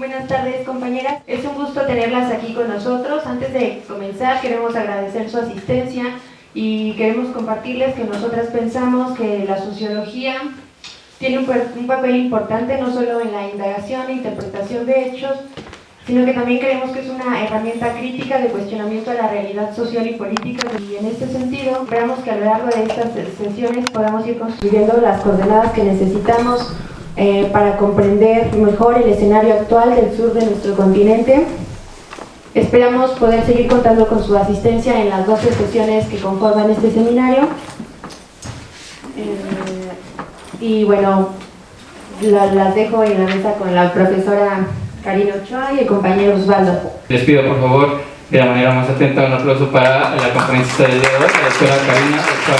Buenas tardes, compañeras. Es un gusto tenerlas aquí con nosotros. Antes de comenzar, queremos agradecer su asistencia y queremos compartirles que nosotras pensamos que la sociología tiene un papel importante no solo en la indagación e interpretación de hechos, sino que también creemos que es una herramienta crítica de cuestionamiento a la realidad social y política, y en este sentido esperamos que a lo largo de estas sesiones podamos ir construyendo las coordenadas que necesitamos para comprender mejor el escenario actual del sur de nuestro continente. Esperamos poder seguir contando con su asistencia en las 12 sesiones que conforman este seminario. Y bueno, las dejo en la mesa con la profesora Karina Ochoa y el compañero Osvaldo. Les pido por favor, de la manera más atenta, un aplauso para la conferencista del día de hoy, la doctora Karina Ochoa.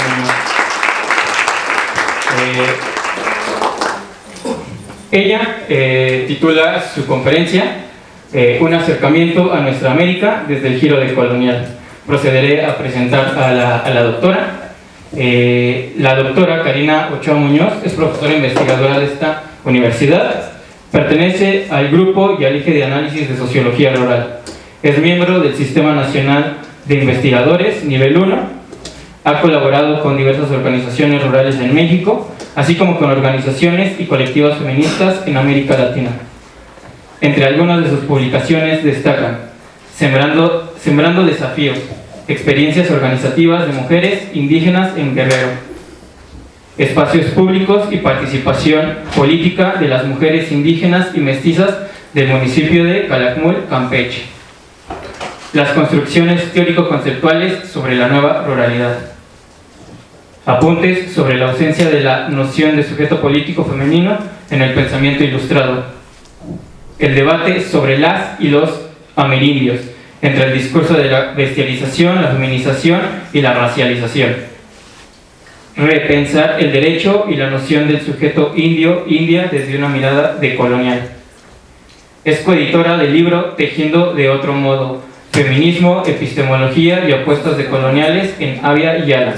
Ella titula su conferencia Un acercamiento a nuestra América desde el giro del colonial. Procederé a presentar a la doctora. La doctora Karina Ochoa Muñoz es profesora investigadora de esta universidad. Pertenece al grupo y al eje de análisis de sociología rural. Es miembro del Sistema Nacional de Investigadores, nivel 1. Ha colaborado con diversas organizaciones rurales en México, así como con organizaciones y colectivas feministas en América Latina. Entre algunas de sus publicaciones destacan Sembrando desafíos, experiencias organizativas de mujeres indígenas en Guerrero, espacios públicos y participación política de las mujeres indígenas y mestizas del municipio de Calakmul, Campeche, las construcciones teórico-conceptuales sobre la nueva ruralidad, apuntes sobre la ausencia de la noción de sujeto político femenino en el pensamiento ilustrado, el debate sobre las y los amerindios, entre el discurso de la bestialización, la feminización y la racialización, repensar el derecho y la noción del sujeto indio-india desde una mirada decolonial. Es coeditora del libro Tejiendo de otro modo, feminismo, epistemología y opuestos decoloniales en Avia y Ala.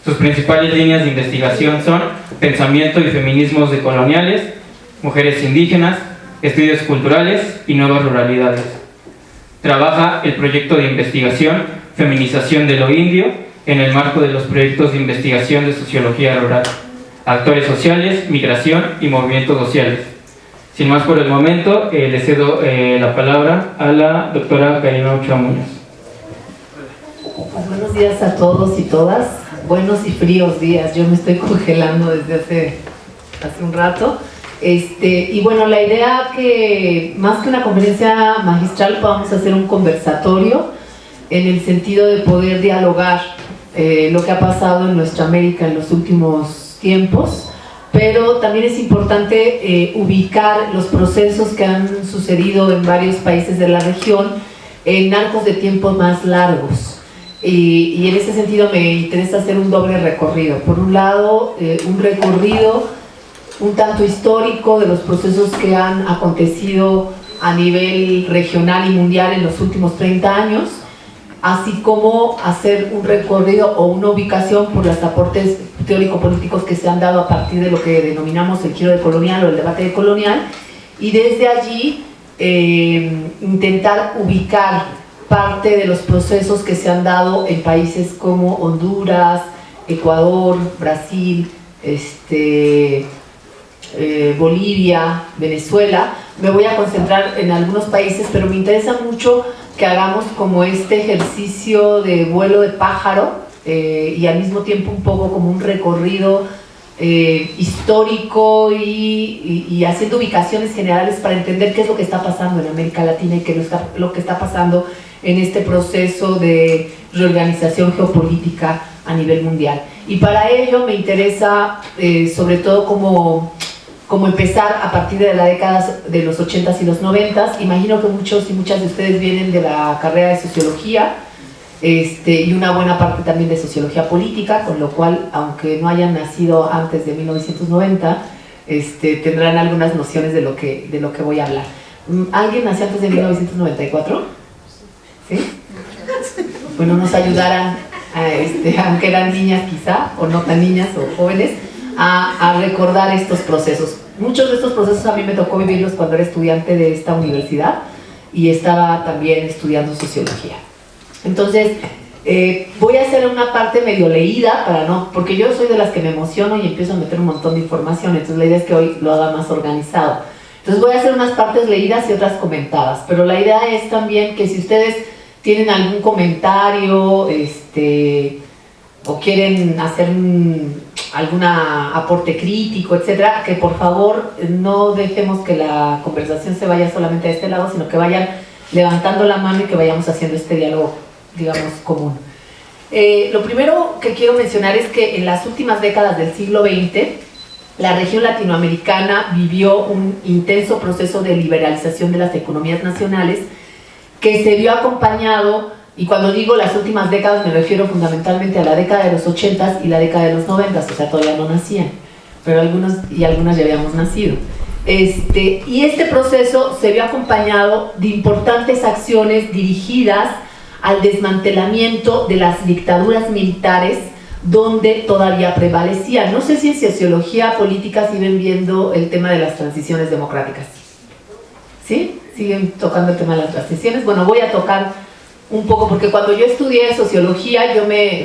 Sus principales líneas de investigación son pensamiento y feminismos decoloniales, mujeres indígenas, estudios culturales y nuevas ruralidades. Trabaja el proyecto de investigación Feminización de lo Indio en el marco de los proyectos de investigación de sociología rural, actores sociales, migración y movimientos sociales. Sin más por el momento, le cedo la palabra a la doctora Karina Ochoa Muñoz. Buenos días a todos y todas. Buenos y fríos días. Yo me estoy congelando desde hace un rato. Y bueno, la idea que más que una conferencia magistral podamos hacer un conversatorio en el sentido de poder dialogar lo que ha pasado en nuestra América en los últimos tiempos, pero también es importante ubicar los procesos que han sucedido en varios países de la región en arcos de tiempo más largos. Y en ese sentido me interesa hacer un doble recorrido. Por un lado, un recorrido un tanto histórico de los procesos que han acontecido a nivel regional y mundial en los últimos 30 años, así como hacer un recorrido o una ubicación por los aportes teórico-políticos que se han dado a partir de lo que denominamos el giro decolonial o el debate decolonial, y desde allí intentar ubicar parte de los procesos que se han dado en países como Honduras, Ecuador, Brasil, Bolivia, Venezuela. Me voy a concentrar en algunos países, pero me interesa mucho que hagamos como este ejercicio de vuelo de pájaro y al mismo tiempo un poco como un recorrido histórico y haciendo ubicaciones generales para entender qué es lo que está pasando en América Latina y qué es lo que está pasando en este proceso de reorganización geopolítica a nivel mundial. Y para ello me interesa sobre todo como empezar a partir de la década de los 80s y los 90s. Imagino que muchos y muchas de ustedes vienen de la carrera de sociología y una buena parte también de sociología política, con lo cual, aunque no hayan nacido antes de 1990, tendrán algunas nociones de lo que voy a hablar. ¿Alguien nació antes de 1994? ¿Sí? Bueno, nos ayudarán, aunque eran niñas quizá, o no tan niñas o jóvenes, a recordar estos procesos. muchos de estos procesos a mí me tocó vivirlos cuando era estudiante de esta universidad y estaba también estudiando sociología. Entonces, voy a hacer una parte medio leída, porque yo soy de las que me emociono y empiezo a meter un montón de información, entonces la idea es que hoy lo haga más organizado. Entonces voy a hacer unas partes leídas y otras comentadas, pero la idea es también que si ustedes tienen algún comentario o quieren hacer algún aporte crítico, etcétera, que por favor no dejemos que la conversación se vaya solamente a este lado, sino que vayan levantando la mano y que vayamos haciendo este diálogo, digamos, común. Lo primero que quiero mencionar es que en las últimas décadas del siglo XX, la región latinoamericana vivió un intenso proceso de liberalización de las economías nacionales que se vio acompañado, y cuando digo las últimas décadas me refiero fundamentalmente a la década de los 80s y la década de los 90s, o sea, todavía no nacían, pero algunos y algunas ya habíamos nacido. Y este proceso se vio acompañado de importantes acciones dirigidas al desmantelamiento de las dictaduras militares donde todavía prevalecía. No sé si en sociología política siguen viendo el tema de las transiciones democráticas. ¿Sí? ¿Siguen tocando el tema de las transiciones? Bueno, voy a tocar un poco, porque cuando yo estudié sociología,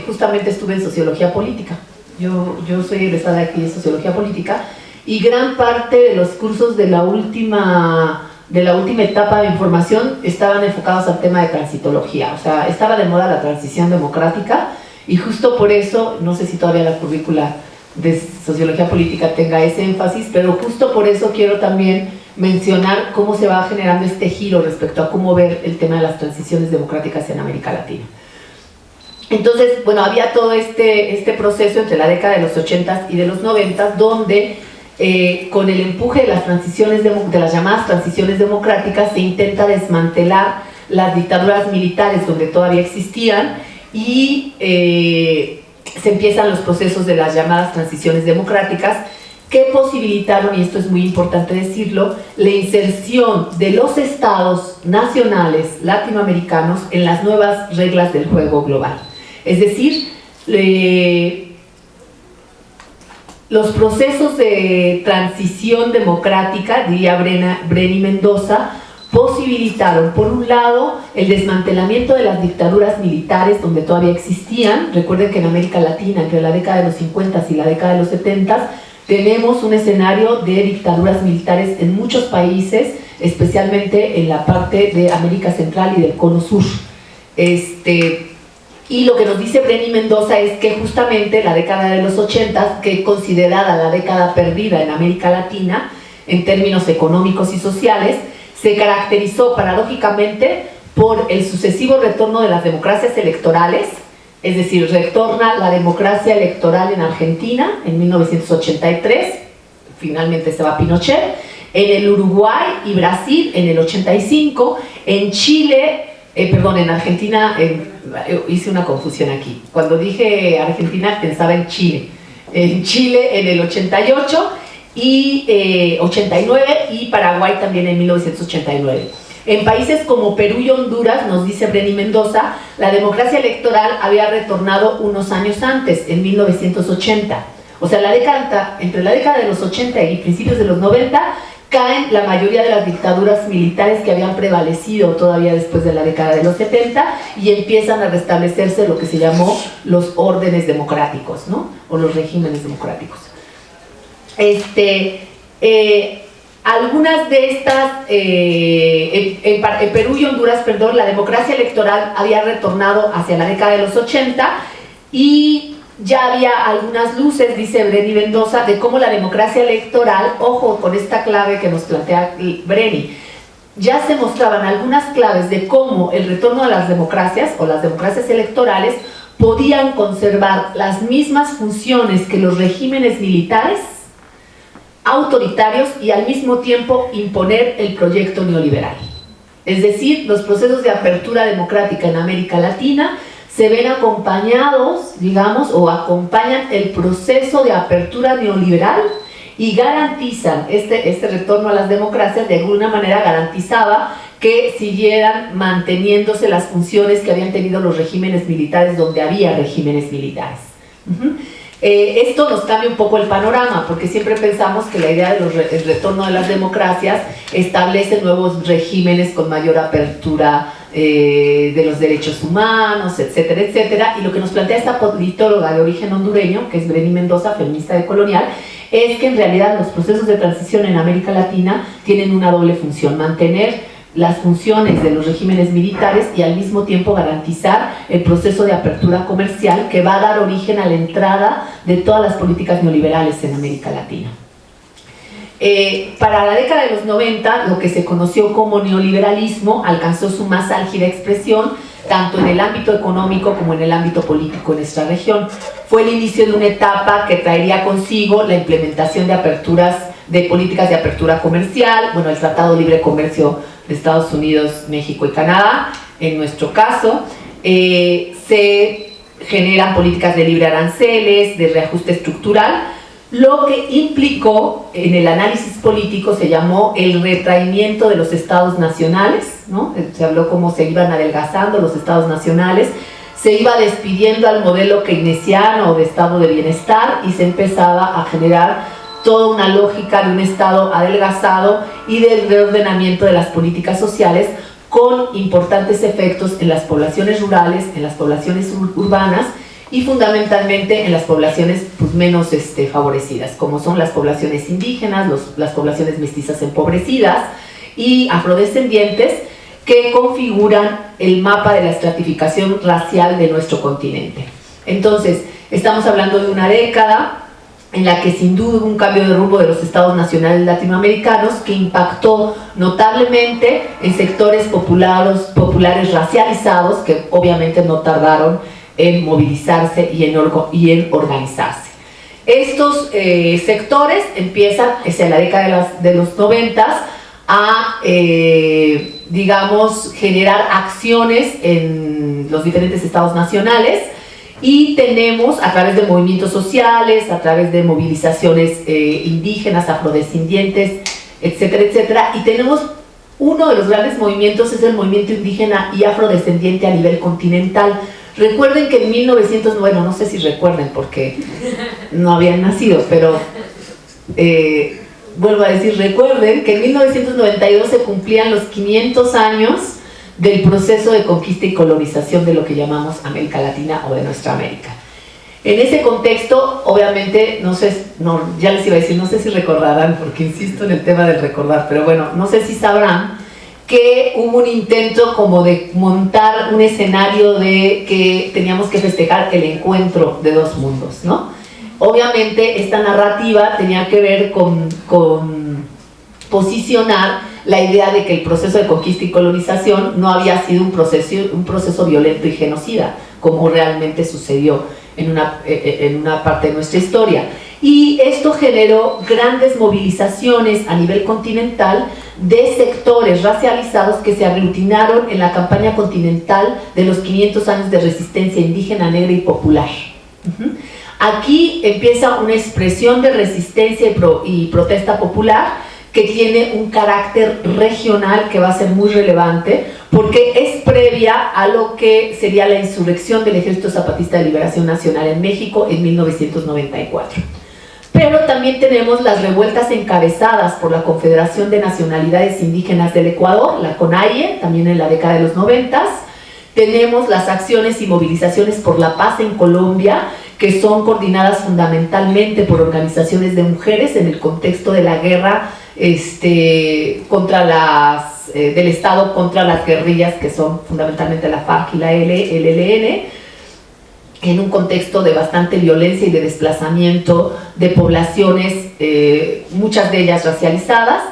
justamente estuve en sociología política. Yo soy egresada aquí de sociología política, y gran parte de los cursos de la última etapa de información estaban enfocados al tema de transitología. O sea, estaba de moda la transición democrática, y justo por eso, no sé si todavía la currícula de sociología política tenga ese énfasis, pero justo por eso quiero también mencionar cómo se va generando este giro respecto a cómo ver el tema de las transiciones democráticas en América Latina. Entonces, bueno, había todo este proceso entre la década de los 80s y de los 90s, donde con el empuje de las transiciones, de las llamadas transiciones democráticas, se intenta desmantelar las dictaduras militares donde todavía existían, y se empiezan los procesos de las llamadas transiciones democráticas, que posibilitaron, y esto es muy importante decirlo, la inserción de los estados nacionales latinoamericanos en las nuevas reglas del juego global. Es decir, los procesos de transición democrática, diría Breni Mendoza, posibilitaron, por un lado, el desmantelamiento de las dictaduras militares donde todavía existían. Recuerden que en América Latina, entre la década de los 50 y la década de los 70, tenemos un escenario de dictaduras militares en muchos países, especialmente en la parte de América Central y del Cono Sur. Y lo que nos dice Breni Mendoza es que justamente la década de los 80, que es considerada la década perdida en América Latina, en términos económicos y sociales, se caracterizó paradójicamente por el sucesivo retorno de las democracias electorales. Es decir, retorna la democracia electoral en Argentina en 1983, finalmente se va Pinochet, en el Uruguay y Brasil en el 85, en Chile, en Argentina, hice una confusión aquí, cuando dije Argentina pensaba en Chile en el 88 y 89, y Paraguay también en 1989. En países como Perú y Honduras, nos dice Breni Mendoza, la democracia electoral había retornado unos años antes, en 1980. O sea, entre la década de los 80 y principios de los 90, caen la mayoría de las dictaduras militares que habían prevalecido todavía después de la década de los 70, y empiezan a restablecerse lo que se llamó los órdenes democráticos, ¿no? O los regímenes democráticos. Algunas de estas, en Perú y Honduras, la democracia electoral había retornado hacia la década de los 80, y ya había algunas luces, dice Breni Mendoza, de cómo la democracia electoral, ojo con esta clave que nos plantea Breni, ya se mostraban algunas claves de cómo el retorno a las democracias o las democracias electorales podían conservar las mismas funciones que los regímenes militares autoritarios y al mismo tiempo imponer el proyecto neoliberal. Es decir, los procesos de apertura democrática en América Latina se ven acompañados, digamos, o acompañan el proceso de apertura neoliberal y garantizan este retorno a las democracias. De alguna manera garantizaba que siguieran manteniéndose las funciones que habían tenido los regímenes militares donde había regímenes militares. Esto nos cambia un poco el panorama, porque siempre pensamos que la idea del retorno de las democracias establece nuevos regímenes con mayor apertura de los derechos humanos, etcétera, etcétera. Y lo que nos plantea esta politóloga de origen hondureño, que es Breni Mendoza, feminista decolonial, es que en realidad los procesos de transición en América Latina tienen una doble función: mantener las funciones de los regímenes militares y al mismo tiempo garantizar el proceso de apertura comercial que va a dar origen a la entrada de todas las políticas neoliberales en América Latina. Para la década de los 90, lo que se conoció como neoliberalismo alcanzó su más álgida expresión tanto en el ámbito económico como en el ámbito político en nuestra región. Fue el inicio de una etapa que traería consigo la implementación de políticas de apertura comercial, bueno, el Tratado de Libre Comercio de Estados Unidos, México y Canadá, en nuestro caso. Se generan políticas de libre aranceles, de reajuste estructural, lo que implicó en el análisis político se llamó el retraimiento de los estados nacionales, ¿no? Se habló cómo se iban adelgazando los estados nacionales, se iba despidiendo al modelo keynesiano de estado de bienestar y se empezaba a generar toda una lógica de un estado adelgazado y del reordenamiento de las políticas sociales con importantes efectos en las poblaciones rurales, en las poblaciones urbanas y fundamentalmente en las poblaciones pues, menos favorecidas, como son las poblaciones indígenas, las poblaciones mestizas empobrecidas y afrodescendientes, que configuran el mapa de la estratificación racial de nuestro continente. Entonces, estamos hablando de una década en la que sin duda hubo un cambio de rumbo de los estados nacionales latinoamericanos que impactó notablemente en sectores populares racializados que obviamente no tardaron en movilizarse y en organizarse. Estos sectores empiezan hacia la década de los 90 a, digamos, generar acciones en los diferentes estados nacionales y tenemos a través de movimientos sociales, a través de movilizaciones indígenas, afrodescendientes, etcétera, etcétera, y tenemos uno de los grandes movimientos es el movimiento indígena y afrodescendiente a nivel continental. Recuerden que en 1900, bueno, no sé si recuerden porque no habían nacido, pero vuelvo a decir, recuerden que en 1992 se cumplían los 500 años del proceso de conquista y colonización de lo que llamamos América Latina o de nuestra América. En ese contexto, obviamente, ya les iba a decir, no sé si recordarán, porque insisto en el tema del recordar, pero bueno, no sé si sabrán que hubo un intento como de montar un escenario de que teníamos que festejar el encuentro de dos mundos, ¿no? Obviamente esta narrativa tenía que ver con posicionar la idea de que el proceso de conquista y colonización no había sido un proceso violento y genocida, como realmente sucedió en una parte de nuestra historia. Y esto generó grandes movilizaciones a nivel continental de sectores racializados que se aglutinaron en la campaña continental de los 500 años de resistencia indígena, negra y popular. Aquí empieza una expresión de resistencia y protesta popular que tiene un carácter regional que va a ser muy relevante porque es previa a lo que sería la insurrección del Ejército Zapatista de Liberación Nacional en México en 1994. Pero también tenemos las revueltas encabezadas por la Confederación de Nacionalidades Indígenas del Ecuador, la CONAIE, también en la década de los 90. Tenemos las acciones y movilizaciones por la paz en Colombia, que son coordinadas fundamentalmente por organizaciones de mujeres en el contexto de la guerra del Estado contra las guerrillas, que son fundamentalmente la FARC y la LLN, en un contexto de bastante violencia y de desplazamiento de poblaciones, muchas de ellas racializadas,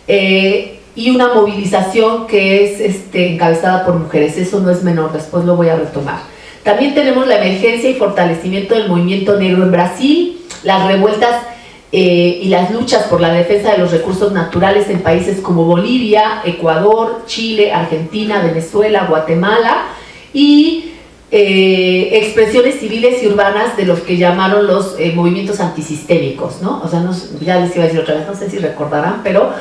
y una movilización que es encabezada por mujeres. Eso no es menor, después lo voy a retomar. También tenemos la emergencia y fortalecimiento del movimiento negro en Brasil, las revueltas y las luchas por la defensa de los recursos naturales en países como Bolivia, Ecuador, Chile, Argentina, Venezuela, Guatemala, y expresiones civiles y urbanas de los que llamaron los movimientos antisistémicos, ¿no? O sea, ya les iba a decir otra vez, no sé si recordarán, pero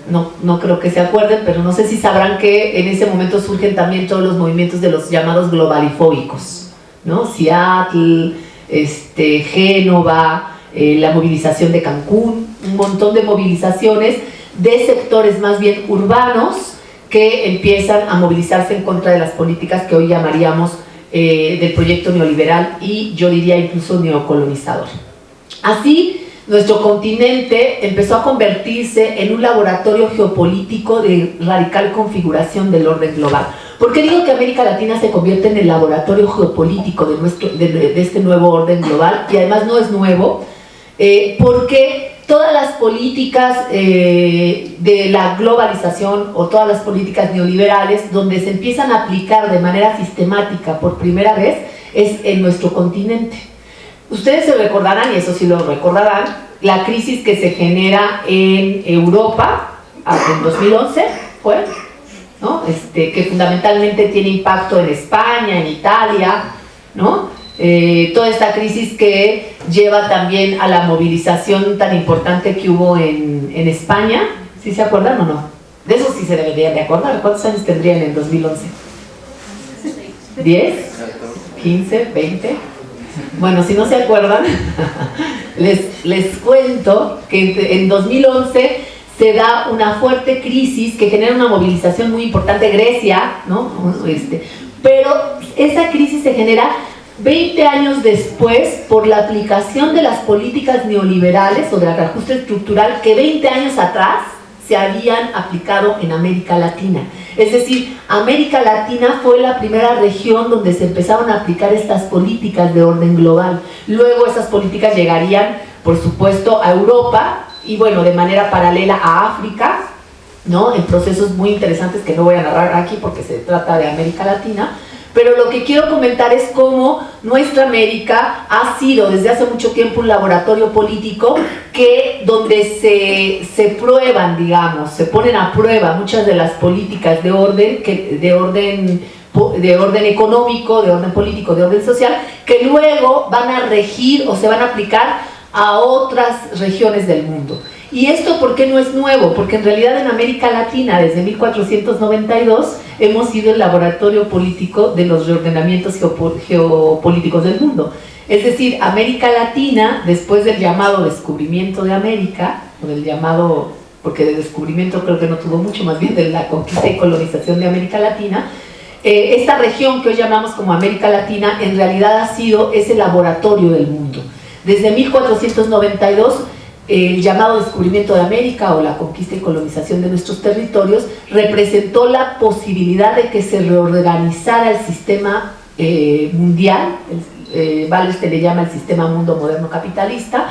no creo que se acuerden, pero no sé si sabrán que en ese momento surgen también todos los movimientos de los llamados globalifóbicos, ¿no? Seattle, Génova, la movilización de Cancún, un montón de movilizaciones de sectores más bien urbanos que empiezan a movilizarse en contra de las políticas que hoy llamaríamos del proyecto neoliberal y yo diría incluso neocolonizador. Así, nuestro continente empezó a convertirse en un laboratorio geopolítico de radical configuración del orden global. ¿Por qué digo que América Latina se convierte en el laboratorio geopolítico de este nuevo orden global? Y además no es nuevo, porque todas las políticas de la globalización o todas las políticas neoliberales donde se empiezan a aplicar de manera sistemática por primera vez es en nuestro continente. Ustedes se recordarán, y eso sí lo recordarán, la crisis que se genera en Europa en 2011, ¿fue? ¿No? Que fundamentalmente tiene impacto en España, en Italia, ¿no? Toda esta crisis que lleva también a la movilización tan importante que hubo en España. ¿Sí se acuerdan o no? De eso sí se deberían de acordar. ¿Cuántos años tendrían en 2011? ¿10? ¿15? ¿20? Bueno, si no se acuerdan, les cuento que en 2011 se da una fuerte crisis que genera una movilización muy importante, Grecia, ¿no? Pero esa crisis se genera 20 años después por la aplicación de las políticas neoliberales o del reajuste estructural que 20 años atrás se habían aplicado en América Latina. Es decir, América Latina fue la primera región donde se empezaron a aplicar estas políticas de orden global. Luego esas políticas llegarían, por supuesto, a Europa y bueno, de manera paralela a África, ¿no? En procesos muy interesantes que no voy a narrar aquí porque se trata de América Latina. Pero lo que quiero comentar es cómo nuestra América ha sido desde hace mucho tiempo un laboratorio político donde se prueban, digamos, se ponen a prueba muchas de las políticas de orden económico, de orden político, de orden social, que luego van a regir o se van a aplicar a otras regiones del mundo. ¿Y esto por qué no es nuevo? Porque en realidad en América Latina, desde 1492, hemos sido el laboratorio político de los reordenamientos geopolíticos del mundo. Es decir, América Latina, después del llamado descubrimiento de América, o del llamado, porque de descubrimiento creo que no tuvo mucho, más bien de la conquista y colonización de América Latina, esta región que hoy llamamos como América Latina, en realidad ha sido ese laboratorio del mundo. Desde 1492, el llamado descubrimiento de América o la conquista y colonización de nuestros territorios representó la posibilidad de que se reorganizara el sistema mundial, Ballers le llama el sistema mundo moderno capitalista,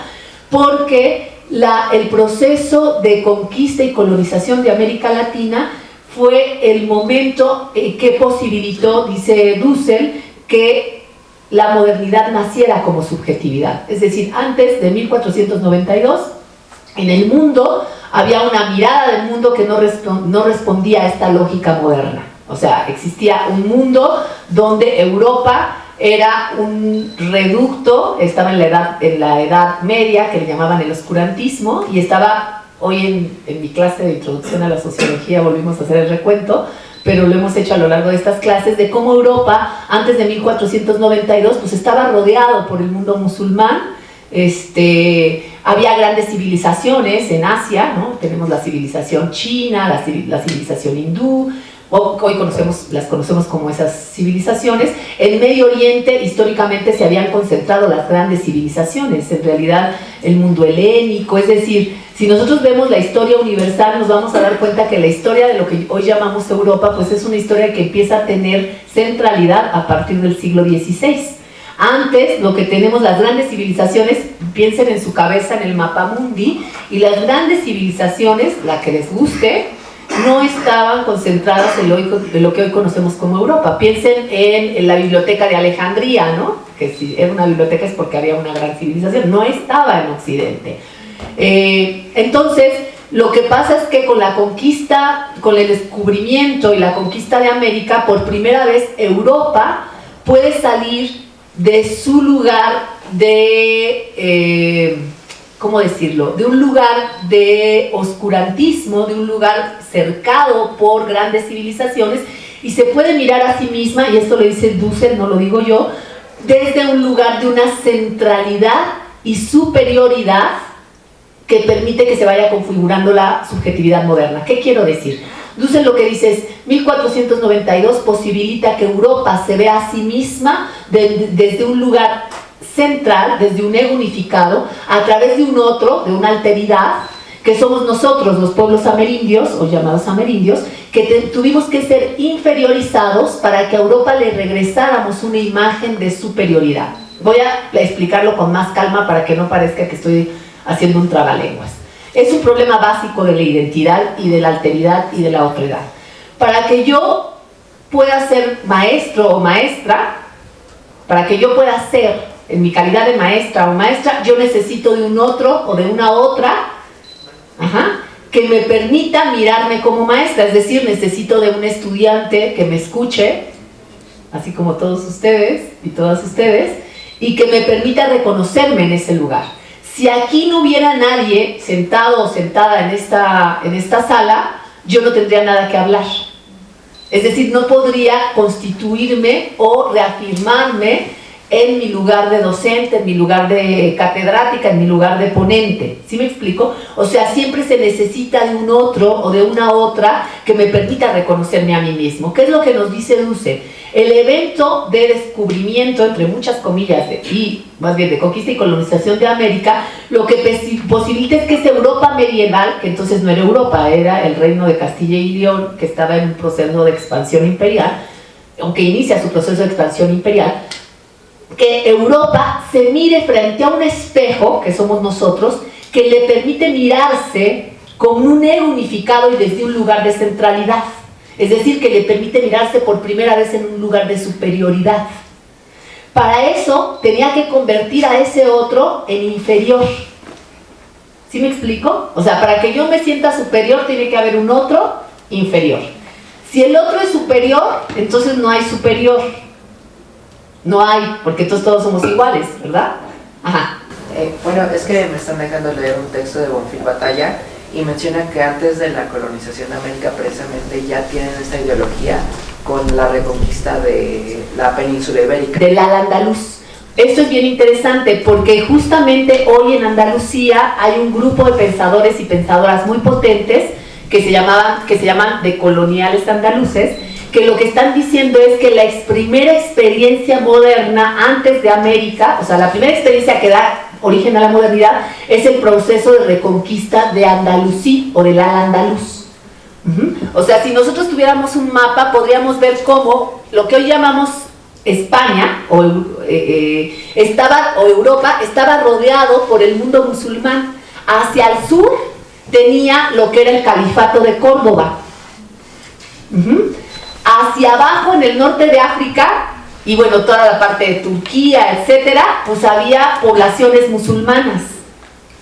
porque el proceso de conquista y colonización de América Latina fue el momento que posibilitó, dice Dussel, que la modernidad naciera como subjetividad. Es decir, antes de 1492, en el mundo había una mirada del mundo que no respondía a esta lógica moderna. O sea, existía un mundo donde Europa era un reducto, estaba en la edad media, que le llamaban el oscurantismo, y estaba, hoy en mi clase de introducción a la sociología volvimos a hacer el recuento, pero lo hemos hecho a lo largo de estas clases, de cómo Europa, antes de 1492, pues estaba rodeado por el mundo musulmán. Había grandes civilizaciones en Asia, ¿no? Tenemos la civilización china, la civilización hindú, hoy las conocemos como esas civilizaciones. En Medio Oriente, históricamente, se habían concentrado las grandes civilizaciones, en realidad el mundo helénico. Es decir, si nosotros vemos la historia universal, nos vamos a dar cuenta que la historia de lo que hoy llamamos Europa, pues es una historia que empieza a tener centralidad a partir del siglo XVI. Antes, lo que tenemos, las grandes civilizaciones, piensen en su cabeza en el mapa mundi, y las grandes civilizaciones, la que les guste, no estaban concentradas en lo que hoy conocemos como Europa. Piensen en la biblioteca de Alejandría, ¿no? Que si era una biblioteca es porque había una gran civilización, no estaba en Occidente. Entonces, lo que pasa es que con la conquista, con el descubrimiento y la conquista de América, por primera vez Europa puede salir de su lugar de, ¿cómo decirlo?, de un lugar de oscurantismo, de un lugar cercado por grandes civilizaciones, y se puede mirar a sí misma, y esto lo dice Dussel, no lo digo yo, desde un lugar de una centralidad y superioridad que permite que se vaya configurando la subjetividad moderna. ¿Qué quiero decir? Dussel lo que dice es, 1492 posibilita que Europa se vea a sí misma desde un lugar central, desde un ego unificado, a través de un otro, de una alteridad, que somos nosotros, los pueblos amerindios, o llamados amerindios, que tuvimos que ser inferiorizados para que a Europa le regresáramos una imagen de superioridad. Voy a explicarlo con más calma para que no parezca que estoy haciendo un trabalenguas. Es un problema básico de la identidad y de la alteridad y de la otredad. Para que yo pueda ser maestro o maestra, para que yo pueda ser en mi calidad de maestra o maestra, yo necesito de un otro o de una otra, que me permita mirarme como maestra, es decir, necesito de un estudiante que me escuche, así como todos ustedes y todas ustedes, y que me permita reconocerme en ese lugar. Si aquí no hubiera nadie sentado o sentada en esta sala, yo no tendría nada que hablar. Es decir, no podría constituirme o reafirmarme en mi lugar de docente, en mi lugar de catedrática, en mi lugar de ponente. ¿Sí me explico? O sea, siempre se necesita de un otro o de una otra que me permita reconocerme a mí mismo. ¿Qué es lo que nos dice Dussel? El evento de descubrimiento, entre muchas comillas, y más bien de conquista y colonización de América, lo que posibilita es que esa Europa medieval, que entonces no era Europa, era el reino de Castilla y León, que estaba en un proceso de expansión imperial, aunque inicia su proceso de expansión imperial, que Europa se mire frente a un espejo, que somos nosotros, que le permite mirarse con un ego unificado y desde un lugar de centralidad. Es decir, que le permite mirarse por primera vez en un lugar de superioridad. Para eso tenía que convertir a ese otro en inferior. ¿Sí me explico? O sea, para que yo me sienta superior tiene que haber un otro inferior. Si el otro es superior, entonces no hay superior. No hay, porque todos somos iguales, ¿verdad? Ajá. Bueno, es que me están dejando leer un texto de Bonfil Batalla y mencionan que antes de la colonización de América precisamente ya tienen esta ideología con la reconquista de la península ibérica. Del Al-Andalus. Esto es bien interesante porque justamente hoy en Andalucía hay un grupo de pensadores y pensadoras muy potentes que se llaman decoloniales andaluces, que lo que están diciendo es que la primera experiencia moderna antes de América, o sea, la primera experiencia que da origen a la modernidad, es el proceso de reconquista de Andalusí o del Al-Andalus. O sea, si nosotros tuviéramos un mapa, podríamos ver cómo lo que hoy llamamos España o Europa estaba rodeado por el mundo musulmán. Hacia el sur tenía lo que era el califato de Córdoba. Hacia abajo, en el norte de África, y bueno, toda la parte de Turquía, etcétera, pues había poblaciones musulmanas,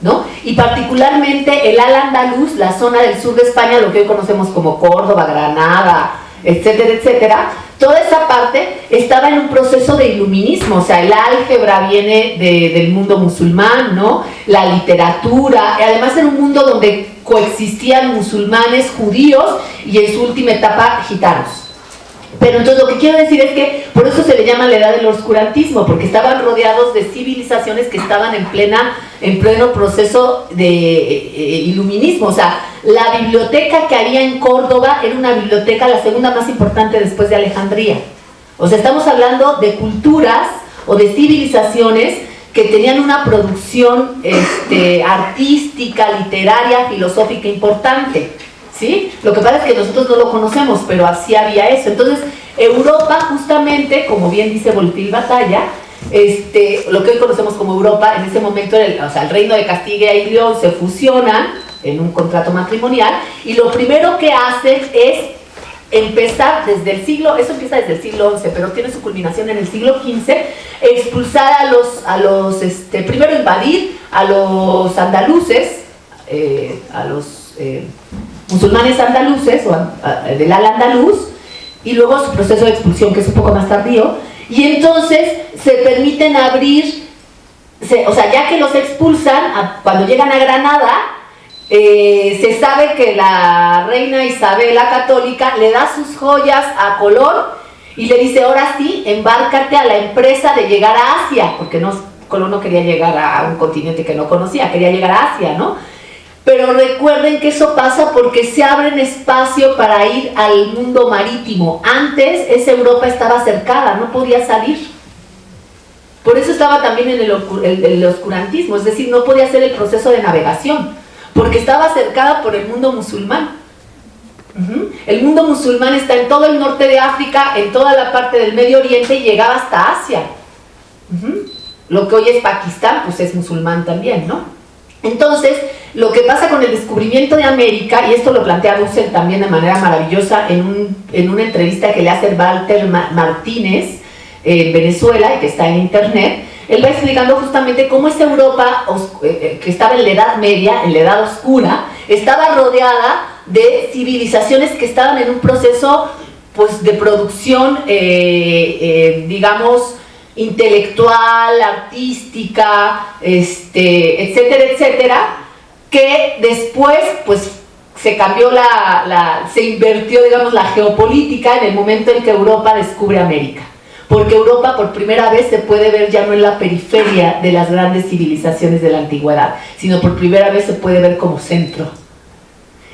¿no? Y particularmente el Al-Andalus, la zona del sur de España, lo que hoy conocemos como Córdoba, Granada, etcétera, etcétera, toda esa parte estaba en un proceso de iluminismo, o sea, el álgebra viene del mundo musulmán, ¿no? La literatura, además en un mundo donde coexistían musulmanes, judíos y en su última etapa gitanos. Pero entonces lo que quiero decir es que por eso se le llama la edad del oscurantismo, porque estaban rodeados de civilizaciones que estaban en pleno proceso de iluminismo. O sea, la biblioteca que había en Córdoba era una biblioteca, la segunda más importante después de Alejandría. O sea, estamos hablando de culturas o de civilizaciones que tenían una producción artística, literaria, filosófica importante. ¿Sí? Lo que pasa es que nosotros no lo conocemos, pero así había eso. Entonces, Europa, justamente, como bien dice Bonfil Batalla, lo que hoy conocemos como Europa, en ese momento, el reino de Castilla y León se fusionan en un contrato matrimonial, y lo primero que hacen es empezar desde el siglo, eso empieza desde el siglo XI, pero tiene su culminación en el siglo XV, expulsar primero invadir a los andaluces, a los musulmanes andaluces o del Al-Andalus, y luego su proceso de expulsión, que es un poco más tardío, y entonces se permiten abrir, o sea, ya que los expulsan, cuando llegan a Granada, se sabe que la reina Isabel la Católica le da sus joyas a Colón Y le dice, ahora sí, embárcate a la empresa de llegar a Asia, porque Colón no quería llegar a un continente que no conocía, quería llegar a Asia, ¿no? Pero recuerden que eso pasa porque se abre un espacio para ir al mundo marítimo. Antes esa Europa estaba cercada, no podía salir. Por eso estaba también en el oscurantismo, es decir, no podía hacer el proceso de navegación, porque estaba cercada por el mundo musulmán. El mundo musulmán está en todo el norte de África, en toda la parte del Medio Oriente y llegaba hasta Asia. Lo que hoy es Pakistán, pues es musulmán también, ¿no? Entonces, lo que pasa con el descubrimiento de América, y esto lo plantea Dussel también de manera maravillosa en una entrevista que le hace Walter Martínez en Venezuela, y que está en internet, él va explicando justamente cómo esa Europa que estaba en la Edad Media, en la Edad Oscura, estaba rodeada de civilizaciones que estaban en un proceso pues, de producción, digamos, intelectual, artística, etcétera, etcétera, que después pues se cambió se invirtió, digamos, la geopolítica en el momento en que Europa descubre América. Porque Europa por primera vez se puede ver ya no en la periferia de las grandes civilizaciones de la antigüedad, sino por primera vez se puede ver como centro.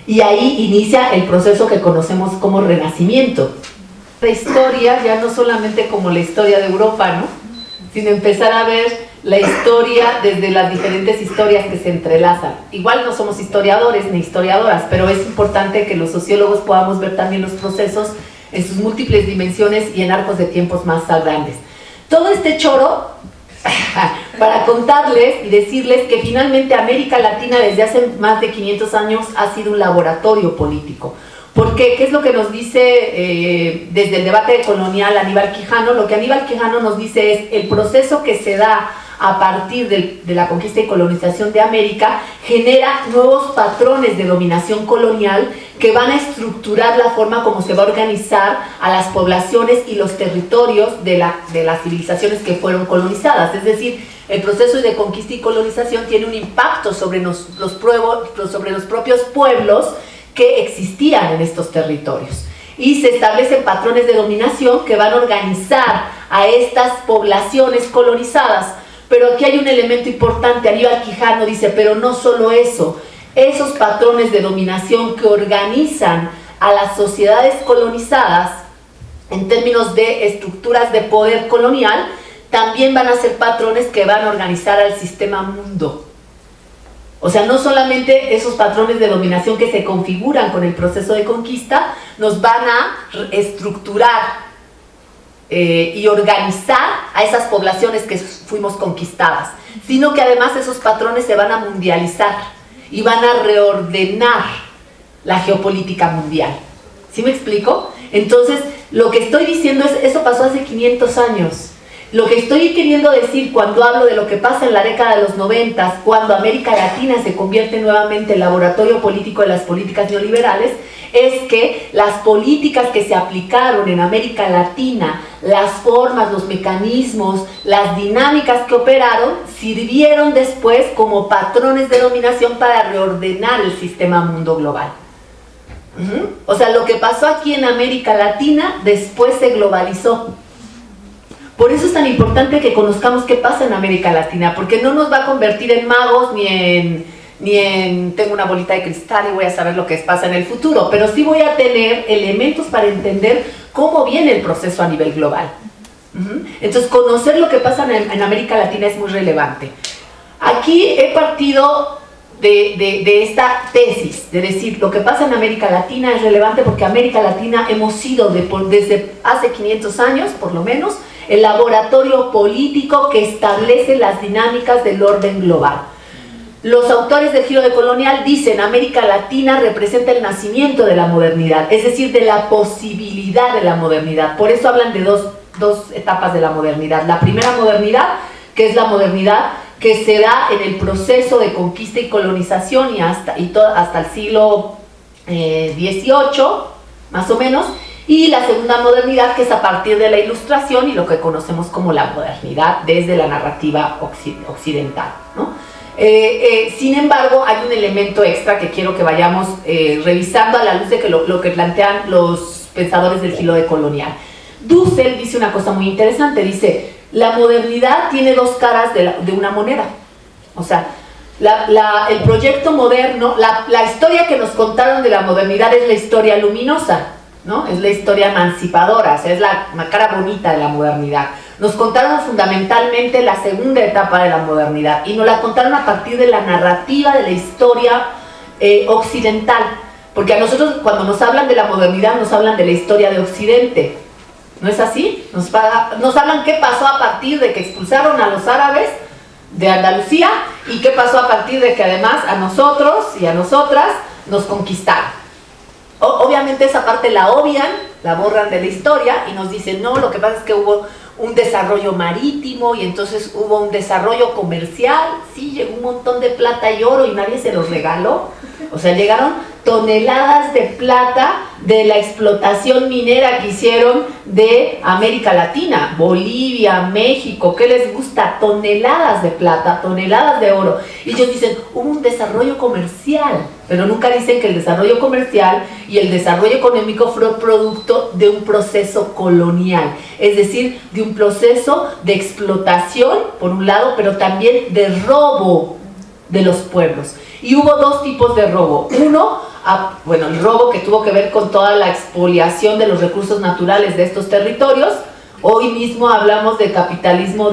Y ahí inicia el proceso que conocemos como Renacimiento. La historia ya no solamente como la historia de Europa, ¿no? Sino empezar a ver la historia desde las diferentes historias que se entrelazan. Igual no somos historiadores ni historiadoras, pero es importante que los sociólogos podamos ver también los procesos en sus múltiples dimensiones y en arcos de tiempos más grandes. Todo este choro para contarles y decirles que finalmente América Latina desde hace más de 500 años ha sido un laboratorio político. ¿Por qué? ¿Qué es lo que nos dice desde el debate colonial Aníbal Quijano? Lo que Aníbal Quijano nos dice es el proceso que se da a partir de la conquista y colonización de América genera nuevos patrones de dominación colonial que van a estructurar la forma como se va a organizar a las poblaciones y los territorios de las civilizaciones que fueron colonizadas. Es decir, el proceso de conquista y colonización tiene un impacto sobre los propios pueblos que existían en estos territorios. Y se establecen patrones de dominación que van a organizar a estas poblaciones colonizadas. Pero aquí hay un elemento importante, Aníbal Quijano dice, pero no solo eso, esos patrones de dominación que organizan a las sociedades colonizadas en términos de estructuras de poder colonial, también van a ser patrones que van a organizar al sistema mundo. O sea, no solamente esos patrones de dominación que se configuran con el proceso de conquista nos van a estructurar y organizar a esas poblaciones que fuimos conquistadas, sino que además esos patrones se van a mundializar y van a reordenar la geopolítica mundial. ¿Sí me explico? Entonces, lo que estoy diciendo es, eso pasó hace 500 años. Lo que estoy queriendo decir cuando hablo de lo que pasa en la década de los 90, cuando América Latina se convierte nuevamente en laboratorio político de las políticas neoliberales, es que las políticas que se aplicaron en América Latina, las formas, los mecanismos, las dinámicas que operaron, sirvieron después como patrones de dominación para reordenar el sistema mundo global. O sea, lo que pasó aquí en América Latina después se globalizó. Por eso es tan importante que conozcamos qué pasa en América Latina, porque no nos va a convertir en magos ni en tengo una bolita de cristal y voy a saber lo que pasa en el futuro, pero sí voy a tener elementos para entender cómo viene el proceso a nivel global. Entonces, conocer lo que pasa en América Latina es muy relevante. Aquí he partido de esta tesis, de decir, lo que pasa en América Latina es relevante porque América Latina hemos sido, desde hace 500 años, por lo menos, el laboratorio político que establece las dinámicas del orden global. Los autores del Giro Decolonial dicen América Latina representa el nacimiento de la modernidad, es decir, de la posibilidad de la modernidad. Por eso hablan de dos etapas de la modernidad. La primera modernidad, que es la modernidad que se da en el proceso de conquista y colonización y hasta el siglo XVIII, más o menos, y la segunda modernidad, que es a partir de la Ilustración y lo que conocemos como la modernidad desde la narrativa occidental, ¿no? Sin embargo, hay un elemento extra que quiero que vayamos revisando a la luz de lo que plantean los pensadores del Giro Decolonial. Dussel dice una cosa muy interesante, dice, la modernidad tiene dos caras de una moneda. O sea, el proyecto moderno, la historia que nos contaron de la modernidad es la historia luminosa, ¿no? Es la historia emancipadora, o sea, es la cara bonita de la modernidad. Nos contaron fundamentalmente la segunda etapa de la modernidad y nos la contaron a partir de la narrativa de la historia occidental, porque a nosotros cuando nos hablan de la modernidad nos hablan de la historia de Occidente, ¿no es así? Nos hablan qué pasó a partir de que expulsaron a los árabes de Andalucía y qué pasó a partir de que además a nosotros y a nosotras nos conquistaron. Obviamente esa parte la obvian, la borran de la historia y nos dicen, no, lo que pasa es que hubo un desarrollo marítimo y entonces hubo un desarrollo comercial, sí, llegó un montón de plata y oro y nadie se los regaló. O sea, llegaron toneladas de plata de la explotación minera que hicieron de América Latina, Bolivia, México, ¿qué les gusta? Toneladas de plata, toneladas de oro. Y ellos dicen, hubo un desarrollo comercial, pero nunca dicen que el desarrollo comercial y el desarrollo económico fue producto de un proceso colonial, es decir, de un proceso de explotación, por un lado, pero también de robo de los pueblos. Y hubo dos tipos de robo. Uno, el robo que tuvo que ver con toda la expoliación de los recursos naturales de estos territorios. Hoy mismo hablamos de capitalismo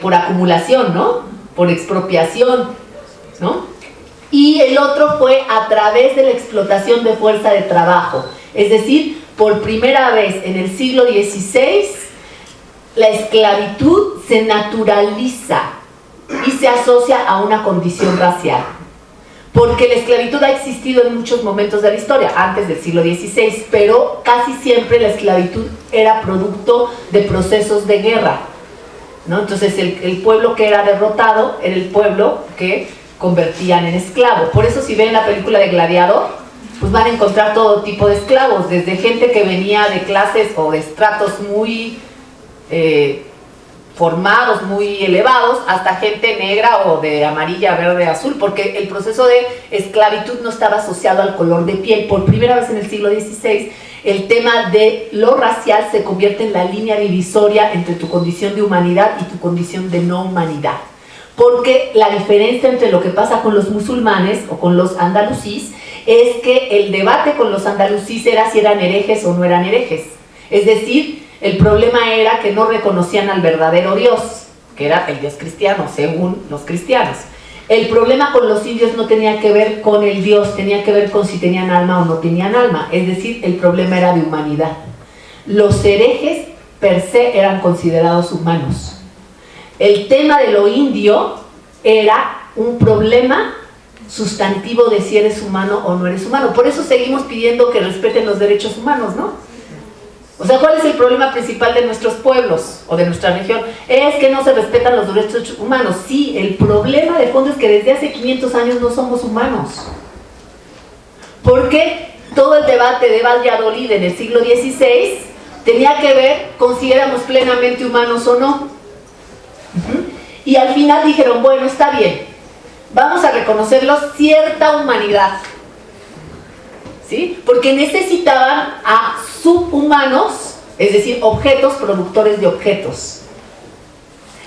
por acumulación, ¿no? Por expropiación, ¿no? Y el otro fue a través de la explotación de fuerza de trabajo. Es decir, por primera vez en el siglo XVI, la esclavitud se naturaliza y se asocia a una condición racial. Porque la esclavitud ha existido en muchos momentos de la historia, antes del siglo XVI, pero casi siempre la esclavitud era producto de procesos de guerra, ¿no? Entonces el pueblo que era derrotado era el pueblo que convertían en esclavo. Por eso si ven la película de Gladiador, pues van a encontrar todo tipo de esclavos, desde gente que venía de clases o de estratos muy formados, muy elevados, hasta gente negra o de amarilla, verde, azul, porque el proceso de esclavitud no estaba asociado al color de piel. Por primera vez en el siglo XVI, el tema de lo racial se convierte en la línea divisoria entre tu condición de humanidad y tu condición de no humanidad. Porque la diferencia entre lo que pasa con los musulmanes o con los andalusíes es que el debate con los andalusíes era si eran herejes o no eran herejes. Es decir, el problema era que no reconocían al verdadero Dios, que era el Dios cristiano, según los cristianos. El problema con los indios no tenía que ver con el Dios, tenía que ver con si tenían alma o no tenían alma. Es decir, el problema era de humanidad. Los herejes per se eran considerados humanos. El tema de lo indio era un problema sustantivo de si eres humano o no eres humano. Por eso seguimos pidiendo que respeten los derechos humanos, ¿no? O sea, ¿cuál es el problema principal de nuestros pueblos o de nuestra región? Es que no se respetan los derechos humanos. Sí, el problema de fondo es que desde hace 500 años no somos humanos. Porque todo el debate de Valladolid en el siglo XVI tenía que ver con si éramos plenamente humanos o no. Y al final dijeron, bueno, está bien, vamos a reconocerlos cierta humanidad. ¿Sí? Porque necesitaban a subhumanos, es decir, objetos productores de objetos.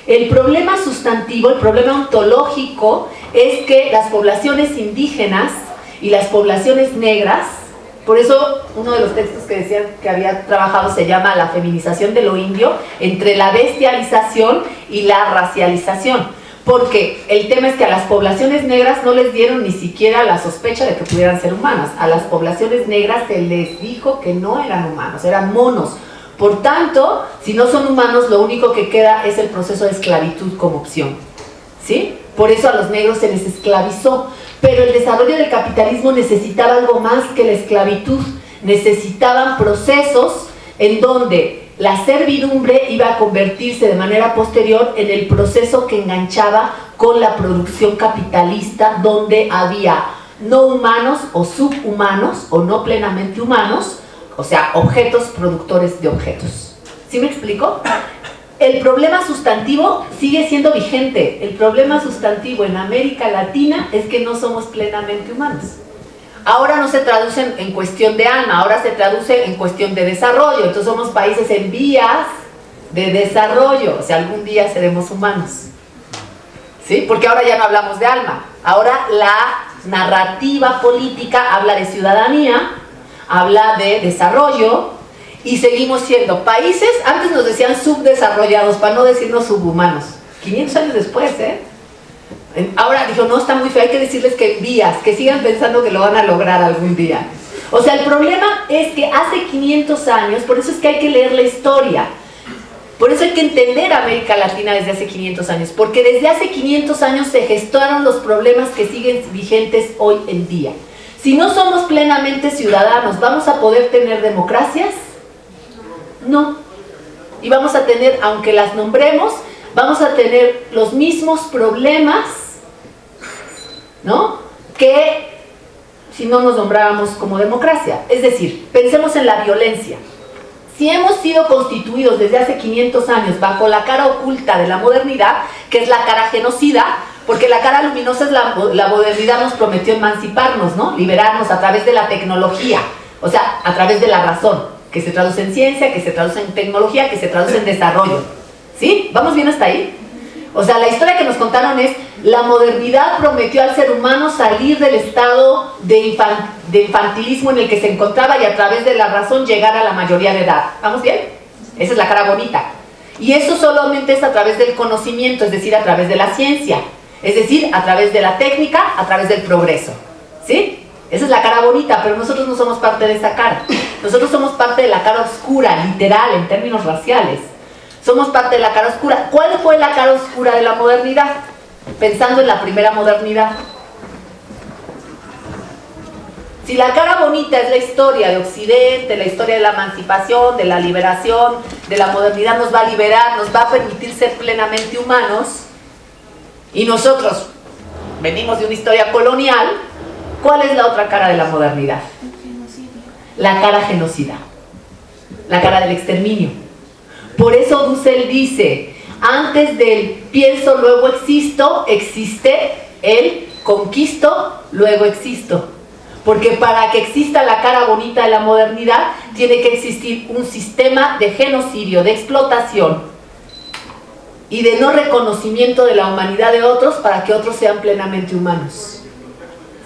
El problema sustantivo, el problema ontológico, es que las poblaciones indígenas y las poblaciones negras, por eso uno de los textos que decían que había trabajado se llama La feminización de lo indio, entre la bestialización y la racialización. Porque el tema es que a las poblaciones negras no les dieron ni siquiera la sospecha de que pudieran ser humanas. A las poblaciones negras se les dijo que no eran humanos, eran monos. Por tanto, si no son humanos, lo único que queda es el proceso de esclavitud como opción. ¿Sí? Por eso a los negros se les esclavizó. Pero el desarrollo del capitalismo necesitaba algo más que la esclavitud. Necesitaban procesos en donde la servidumbre iba a convertirse de manera posterior en el proceso que enganchaba con la producción capitalista, donde había no humanos o subhumanos o no plenamente humanos, o sea, objetos productores de objetos. ¿Sí me explico? El problema sustantivo sigue siendo vigente. El problema sustantivo en América Latina es que no somos plenamente humanos. ahora no se traduce en cuestión de alma, ahora se traduce en cuestión de desarrollo. Entonces somos países en vías de desarrollo, o sea, algún día seremos humanos, ¿sí? Porque ahora ya no hablamos de alma, ahora la narrativa política habla de ciudadanía, habla de desarrollo, y seguimos siendo países, antes nos decían subdesarrollados, para no decirnos subhumanos, 500 años después, ahora dijo, no, está muy feo, hay que decirles que vías, que sigan pensando que lo van a lograr algún día. O sea, el problema es que hace 500 años, por eso es que hay que leer la historia, por eso hay que entender a América Latina desde hace 500 años, porque desde hace 500 años se gestaron los problemas que siguen vigentes hoy en día. Si no somos plenamente ciudadanos, ¿vamos a poder tener democracias? No. Y vamos a tener, aunque las nombremos, vamos a tener los mismos problemas, ¿no?, que si no nos nombráramos como democracia. Es decir, pensemos en la violencia. Si hemos sido constituidos desde hace 500 años bajo la cara oculta de la modernidad, que es la cara genocida, porque la cara luminosa es la modernidad nos prometió emanciparnos, ¿no?, liberarnos a través de la tecnología, o sea, a través de la razón, que se traduce en ciencia, que se traduce en tecnología, que se traduce en desarrollo. ¿Sí? ¿Vamos bien hasta ahí? O sea, la historia que nos contaron es, la modernidad prometió al ser humano salir del estado de infantilismo en el que se encontraba y a través de la razón llegar a la mayoría de edad. ¿Vamos bien? Esa es la cara bonita. Y eso solamente es a través del conocimiento, es decir, a través de la ciencia, es decir, a través de la técnica, a través del progreso. ¿Sí? Esa es la cara bonita, pero nosotros no somos parte de esa cara. Nosotros somos parte de la cara oscura, literal, en términos raciales. Somos parte de la cara oscura. ¿Cuál fue la cara oscura de la modernidad? Pensando en la primera modernidad. Si la cara bonita es la historia de Occidente, la historia de la emancipación, de la liberación, de la modernidad, nos va a liberar, nos va a permitir ser plenamente humanos, y nosotros venimos de una historia colonial, ¿cuál es la otra cara de la modernidad? La cara genocida, la cara del exterminio. Por eso Dussel dice, antes del pienso luego existo, existe el conquisto luego existo. Porque para que exista la cara bonita de la modernidad, tiene que existir un sistema de genocidio, de explotación y de no reconocimiento de la humanidad de otros para que otros sean plenamente humanos.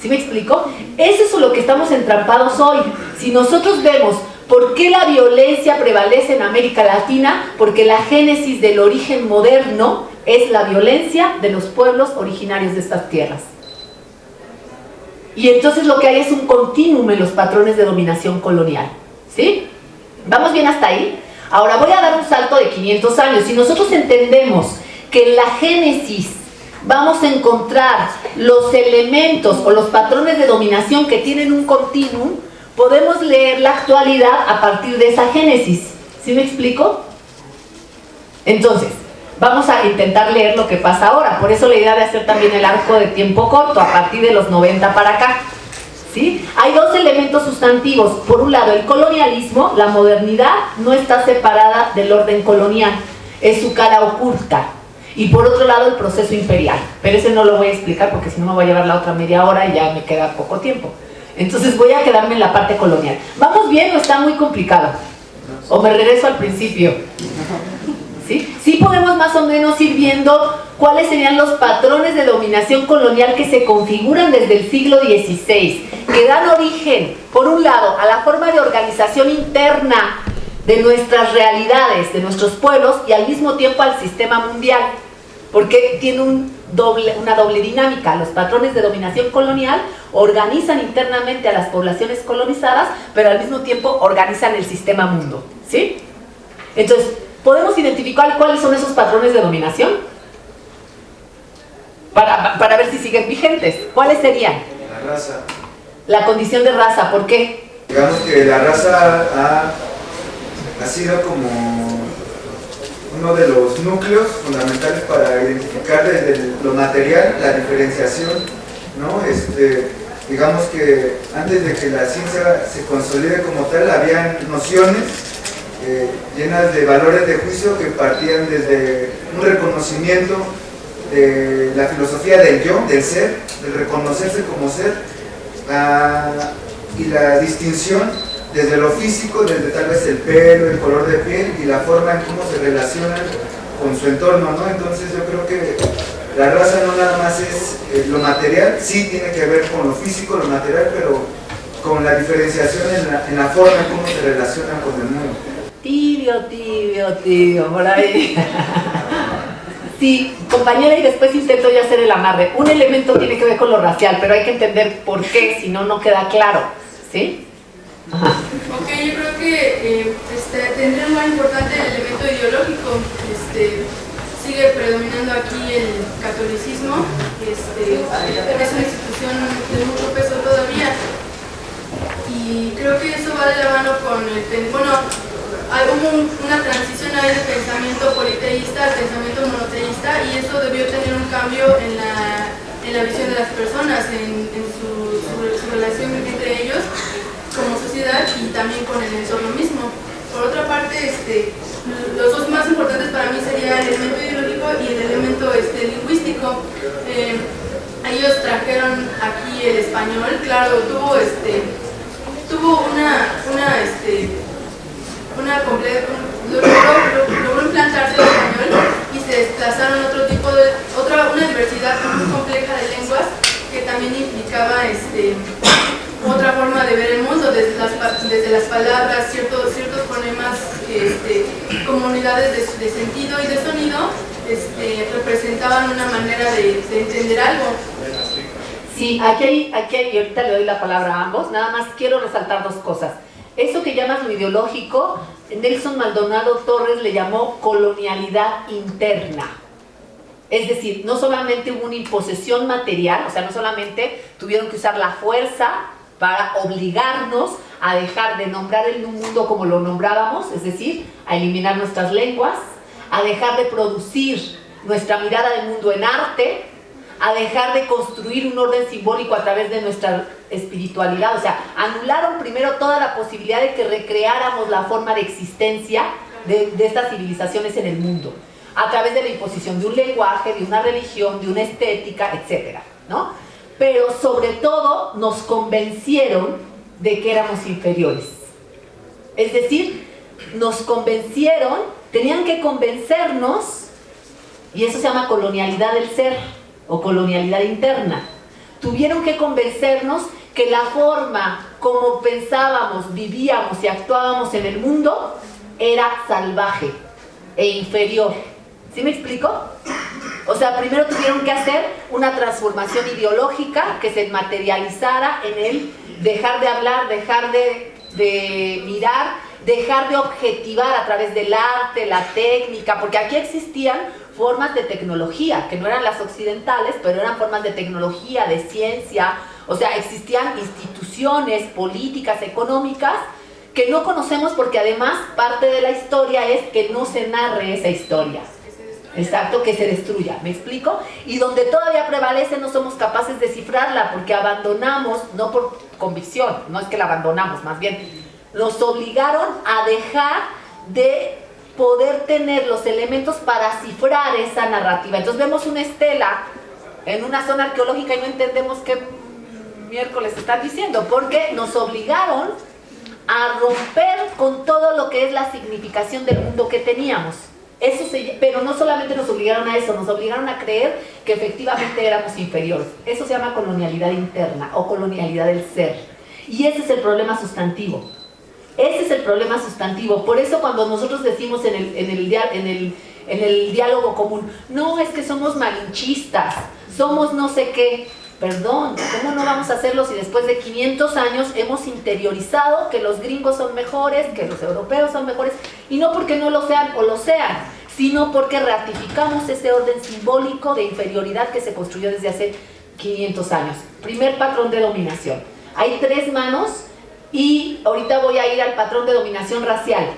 ¿Sí me explico? Eso es lo que estamos entrampados hoy. Si nosotros vemos por qué la violencia prevalece en América Latina, porque la génesis del origen moderno es la violencia de los pueblos originarios de estas tierras. Y entonces lo que hay es un continuum en los patrones de dominación colonial. ¿Sí? ¿Vamos bien hasta ahí? Ahora voy a dar un salto de 500 años. Si nosotros entendemos que en la génesis vamos a encontrar los elementos o los patrones de dominación que tienen un continuum, podemos leer la actualidad a partir de esa génesis. ¿Sí me explico? Entonces, vamos a intentar leer lo que pasa ahora. Por eso la idea de hacer también el arco de tiempo corto, a partir de los 90 para acá. ¿Sí? Hay dos elementos sustantivos. Por un lado, el colonialismo, la modernidad no está separada del orden colonial, es su cara oculta. Y por otro lado, el proceso imperial. Pero ese no lo voy a explicar porque si no me voy a llevar la otra media hora y ya me queda poco tiempo. Entonces voy a quedarme en la parte colonial. ¿Vamos bien o está muy complicado? ¿O me regreso al principio? ¿Sí? Sí podemos más o menos ir viendo cuáles serían los patrones de dominación colonial que se configuran desde el siglo XVI, que dan origen, por un lado, a la forma de organización interna de nuestras realidades, de nuestros pueblos, y al mismo tiempo al sistema mundial, porque tiene una doble dinámica. Los patrones de dominación colonial organizan internamente a las poblaciones colonizadas, pero al mismo tiempo organizan el sistema mundo. ¿Sí? Entonces, ¿podemos identificar cuáles son esos patrones de dominación? Para ver si siguen vigentes. ¿Cuáles serían? La raza. La condición de raza, ¿por qué? Digamos que la raza ha sido como uno de los núcleos fundamentales para identificar desde lo material la diferenciación, ¿no? Digamos que antes de que la ciencia se consolide como tal, había nociones llenas de valores de juicio que partían desde un reconocimiento de la filosofía del yo, del ser, del reconocerse como ser, y la distinción desde lo físico, desde tal vez el pelo, el color de piel y la forma en cómo se relacionan con su entorno, ¿no? Entonces yo creo que la raza no nada más es lo material, sí tiene que ver con lo físico, lo material, pero con la diferenciación en la forma en cómo se relacionan con el mundo. Tibio, por ahí. Sí, compañera, y después intento yo hacer el amarre. Un elemento tiene que ver con lo racial, pero hay que entender por qué, si no, no queda claro, ¿sí? Ajá. Ok, yo creo que tendría un lugar importante el elemento ideológico. Sigue predominando aquí el catolicismo. Es una institución de mucho peso todavía. Y creo que eso va de la mano con hubo una transición ahí de pensamiento politeísta al pensamiento monoteísta, y eso debió tener un cambio en la visión de las personas, en su relación entre ellos como sociedad y también con el entorno mismo. Por otra parte, los dos más importantes para mí serían el elemento ideológico y el elemento lingüístico. Ellos trajeron aquí el español, claro, logró implantarse el español y se desplazaron una diversidad muy compleja de lenguas que también implicaba otra forma de ver el mundo, desde las palabras, ciertos fonemas, como unidades de sentido y de sonido, representaban una manera de entender algo. Sí, aquí hay, y ahorita le doy la palabra a ambos, nada más quiero resaltar dos cosas. Eso que llamas lo ideológico, Nelson Maldonado Torres le llamó colonialidad interna. Es decir, no solamente hubo una imposición material, o sea, no solamente tuvieron que usar la fuerza para obligarnos a dejar de nombrar el mundo como lo nombrábamos, es decir, a eliminar nuestras lenguas, a dejar de producir nuestra mirada del mundo en arte, a dejar de construir un orden simbólico a través de nuestra espiritualidad. O sea, anularon primero toda la posibilidad de que recreáramos la forma de existencia de estas civilizaciones en el mundo, a través de la imposición de un lenguaje, de una religión, de una estética, etcétera, ¿no? Pero sobre todo nos convencieron de que éramos inferiores. Es decir, nos convencieron, tenían que convencernos, y eso se llama colonialidad del ser, o colonialidad interna. Tuvieron que convencernos que la forma como pensábamos, vivíamos y actuábamos en el mundo era salvaje e inferior. ¿Sí me explico? O sea, primero tuvieron que hacer una transformación ideológica que se materializara en el dejar de hablar, dejar de mirar, dejar de objetivar a través del arte, la técnica, porque aquí existían formas de tecnología, que no eran las occidentales, pero eran formas de tecnología, de ciencia, o sea, existían instituciones políticas, económicas, que no conocemos porque además parte de la historia es que no se narre esa historia. Exacto, que se destruya, ¿me explico? Y donde todavía prevalece no somos capaces de cifrarla porque abandonamos, no por convicción, no es que la abandonamos, más bien nos obligaron a dejar de poder tener los elementos para cifrar esa narrativa. Entonces vemos una estela en una zona arqueológica y no entendemos qué miércoles están diciendo, porque nos obligaron a romper con todo lo que es la significación del mundo que teníamos. Pero no solamente nos obligaron a eso, nos obligaron a creer que efectivamente éramos inferiores. Eso se llama colonialidad interna o colonialidad del ser. Y ese es el problema sustantivo. Ese es el problema sustantivo. Por eso cuando nosotros decimos en el diálogo común, no, es que somos malinchistas, somos no sé qué. Perdón, ¿cómo no vamos a hacerlo si después de 500 años hemos interiorizado que los gringos son mejores, que los europeos son mejores? Y no porque no lo sean o lo sean, sino porque ratificamos ese orden simbólico de inferioridad que se construyó desde hace 500 años. Primer patrón de dominación. Hay 3 manos y ahorita voy a ir al patrón de dominación racial.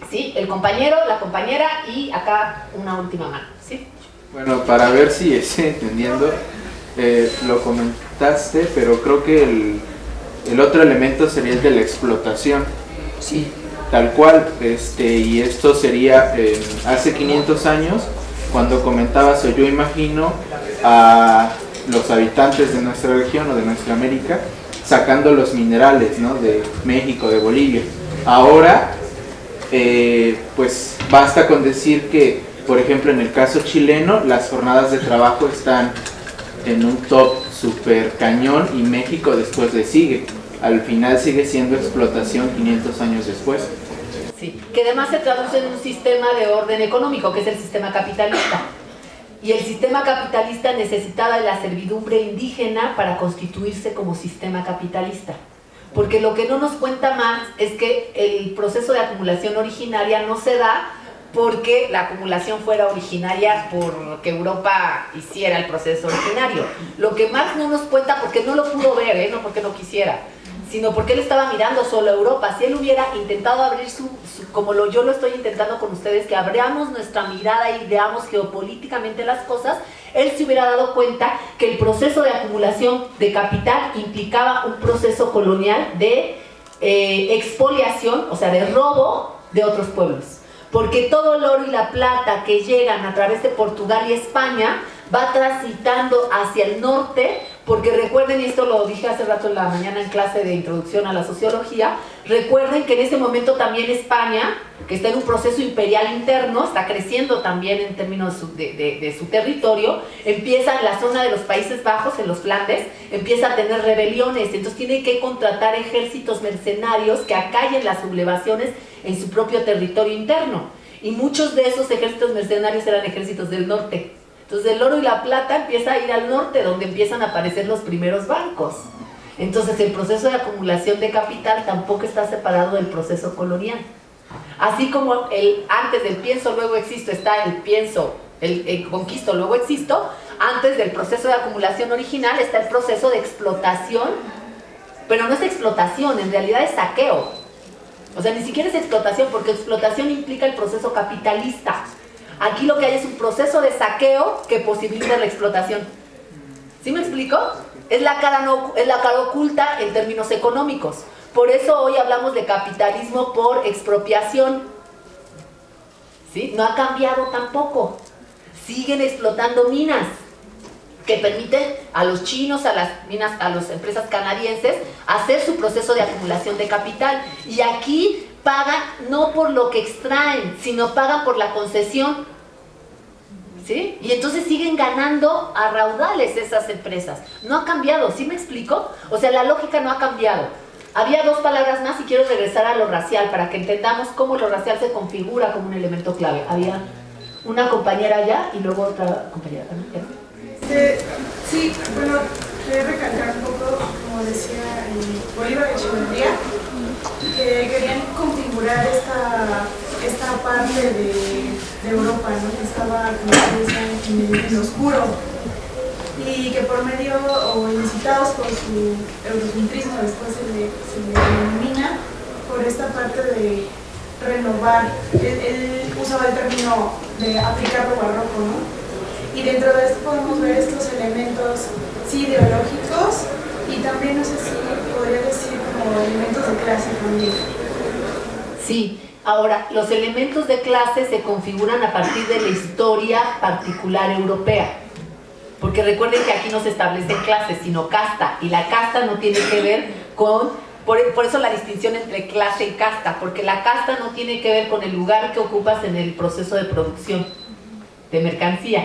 ¿Sí? El compañero, la compañera y acá una última mano. ¿Sí? Bueno, para ver si estoy entendiendo... lo comentaste, pero creo que el otro elemento sería el de la explotación. Sí. Tal cual, y esto sería hace 500 años, cuando comentabas, o yo imagino a los habitantes de nuestra región o de nuestra América, sacando los minerales, ¿no? De México, de Bolivia. Ahora, pues basta con decir que, por ejemplo, en el caso chileno, las jornadas de trabajo están en un top super cañón y México después le sigue. Al final sigue siendo explotación 500 años después. Sí, que además se traduce en un sistema de orden económico, que es el sistema capitalista. Y el sistema capitalista necesitaba de la servidumbre indígena para constituirse como sistema capitalista. Porque lo que no nos cuenta más es que el proceso de acumulación originaria no se da porque la acumulación fuera originaria porque Europa hiciera el proceso originario. Lo que Marx no nos cuenta, porque no lo pudo ver, no porque no quisiera, sino porque él estaba mirando solo a Europa. Si él hubiera intentado abrir yo lo estoy intentando con ustedes, que abramos nuestra mirada y veamos geopolíticamente las cosas, él se hubiera dado cuenta que el proceso de acumulación de capital implicaba un proceso colonial de expoliación, o sea, de robo de otros pueblos. Porque todo el oro y la plata que llegan a través de Portugal y España va transitando hacia el norte, porque recuerden, y esto lo dije hace rato en la mañana en clase de introducción a la sociología, recuerden que en ese momento también España, que está en un proceso imperial interno, está creciendo también en términos de su territorio, empieza en la zona de los Países Bajos, en los Flandes, empieza a tener rebeliones, entonces tiene que contratar ejércitos mercenarios que acallen las sublevaciones en su propio territorio interno, y muchos de esos ejércitos mercenarios eran ejércitos del norte. Entonces el oro y la plata empieza a ir al norte, donde empiezan a aparecer los primeros bancos. Entonces el proceso de acumulación de capital tampoco está separado del proceso colonial. Así como antes del pienso, luego existo, está el pienso, el conquisto, luego existo, antes del proceso de acumulación original está el proceso de explotación, pero no es explotación, en realidad es saqueo. O sea, ni siquiera es explotación, porque explotación implica el proceso capitalista. Aquí lo que hay es un proceso de saqueo que posibilita la explotación. ¿Sí me explico? Es la cara oculta en términos económicos. Por eso hoy hablamos de capitalismo por expropiación. ¿Sí? No ha cambiado tampoco. Siguen explotando minas que permiten a los chinos, a las minas, a las empresas canadienses hacer su proceso de acumulación de capital. Y aquí pagan no por lo que extraen, sino pagan por la concesión. ¿Sí? Y entonces siguen ganando a raudales esas empresas. No ha cambiado, ¿sí me explico? O sea, la lógica no ha cambiado. Había dos palabras más y quiero regresar a lo racial para que entendamos cómo lo racial se configura como un elemento clave. Había una compañera allá y luego otra compañera. Sí, bueno, quería recalcar un poco, como decía Bolívar Echeverría, que querían configurar esta parte de Europa, ¿no? Que estaba en el oscuro, y que por medio, o incitados por su eurocentrismo, después se le denomina, por esta parte de renovar. Él usaba el término de aplicar lo barroco, ¿no? Y dentro de esto podemos ver estos elementos, sí, ideológicos, y también, no sé si podría decir, como elementos de clase también. Sí, ahora, los elementos de clase se configuran a partir de la historia particular europea. Porque recuerden que aquí no se establecen clases, sino casta, y la casta no tiene que ver con... Por eso la distinción entre clase y casta, porque la casta no tiene que ver con el lugar que ocupas en el proceso de producción de mercancía.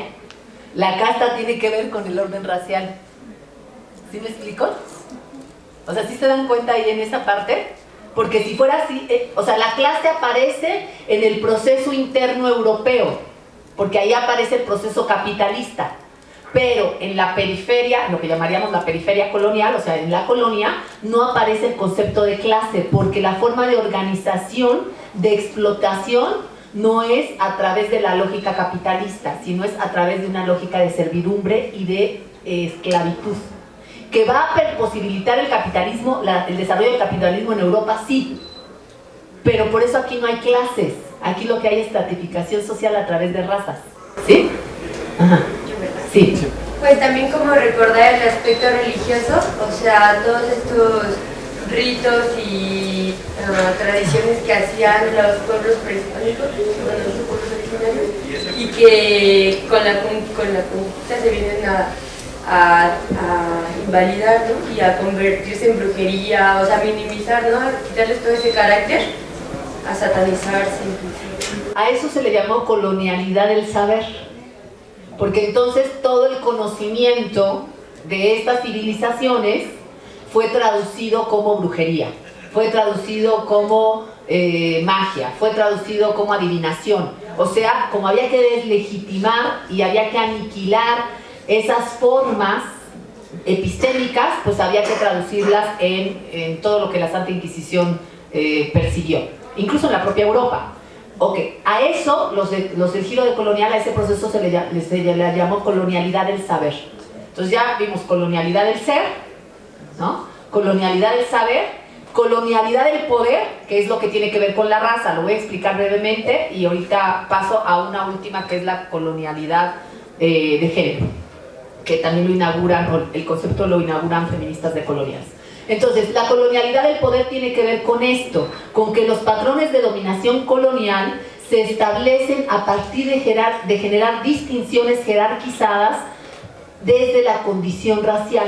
La casta tiene que ver con el orden racial. ¿Sí me explico? O sea, ¿sí se dan cuenta ahí en esa parte? Porque si fuera así, o sea, la clase aparece en el proceso interno europeo, porque ahí aparece el proceso capitalista. Pero en la periferia, lo que llamaríamos la periferia colonial, o sea, en la colonia, no aparece el concepto de clase, porque la forma de organización, de explotación, no es a través de la lógica capitalista, sino es a través de una lógica de servidumbre y de esclavitud. ¿Que va a posibilitar el capitalismo, el desarrollo del capitalismo en Europa? Sí, pero por eso aquí no hay clases, aquí lo que hay es estratificación social a través de razas. ¿Sí? Ajá. Sí. Pues también como recordar el aspecto religioso, o sea, todos estos ritos y tradiciones que hacían los pueblos prehispánicos, los pueblos originarios, y que con la conquista se vienen a a invalidar, ¿no? Y a convertirse en brujería, o sea, minimizar, ¿no? A quitarles todo ese carácter, a satanizarse inclusive. A eso se le llamó colonialidad del saber, porque entonces todo el conocimiento de estas civilizaciones fue traducido como brujería, fue traducido como magia, fue traducido como adivinación. O sea, como había que deslegitimar y había que aniquilar esas formas epistémicas, pues había que traducirlas en todo lo que la Santa Inquisición persiguió, incluso en la propia Europa. Ok, a eso, los del giro de colonial, a ese proceso se le llamó colonialidad del saber. Entonces ya vimos colonialidad del ser, ¿no? Colonialidad del saber, colonialidad del poder, que es lo que tiene que ver con la raza. Lo voy a explicar brevemente y ahorita paso a una última, que es la colonialidad de género, que también lo inauguran, el concepto lo inauguran feministas decoloniales. Entonces, la colonialidad del poder tiene que ver con esto, con que los patrones de dominación colonial se establecen a partir de generar distinciones jerarquizadas desde la condición racial.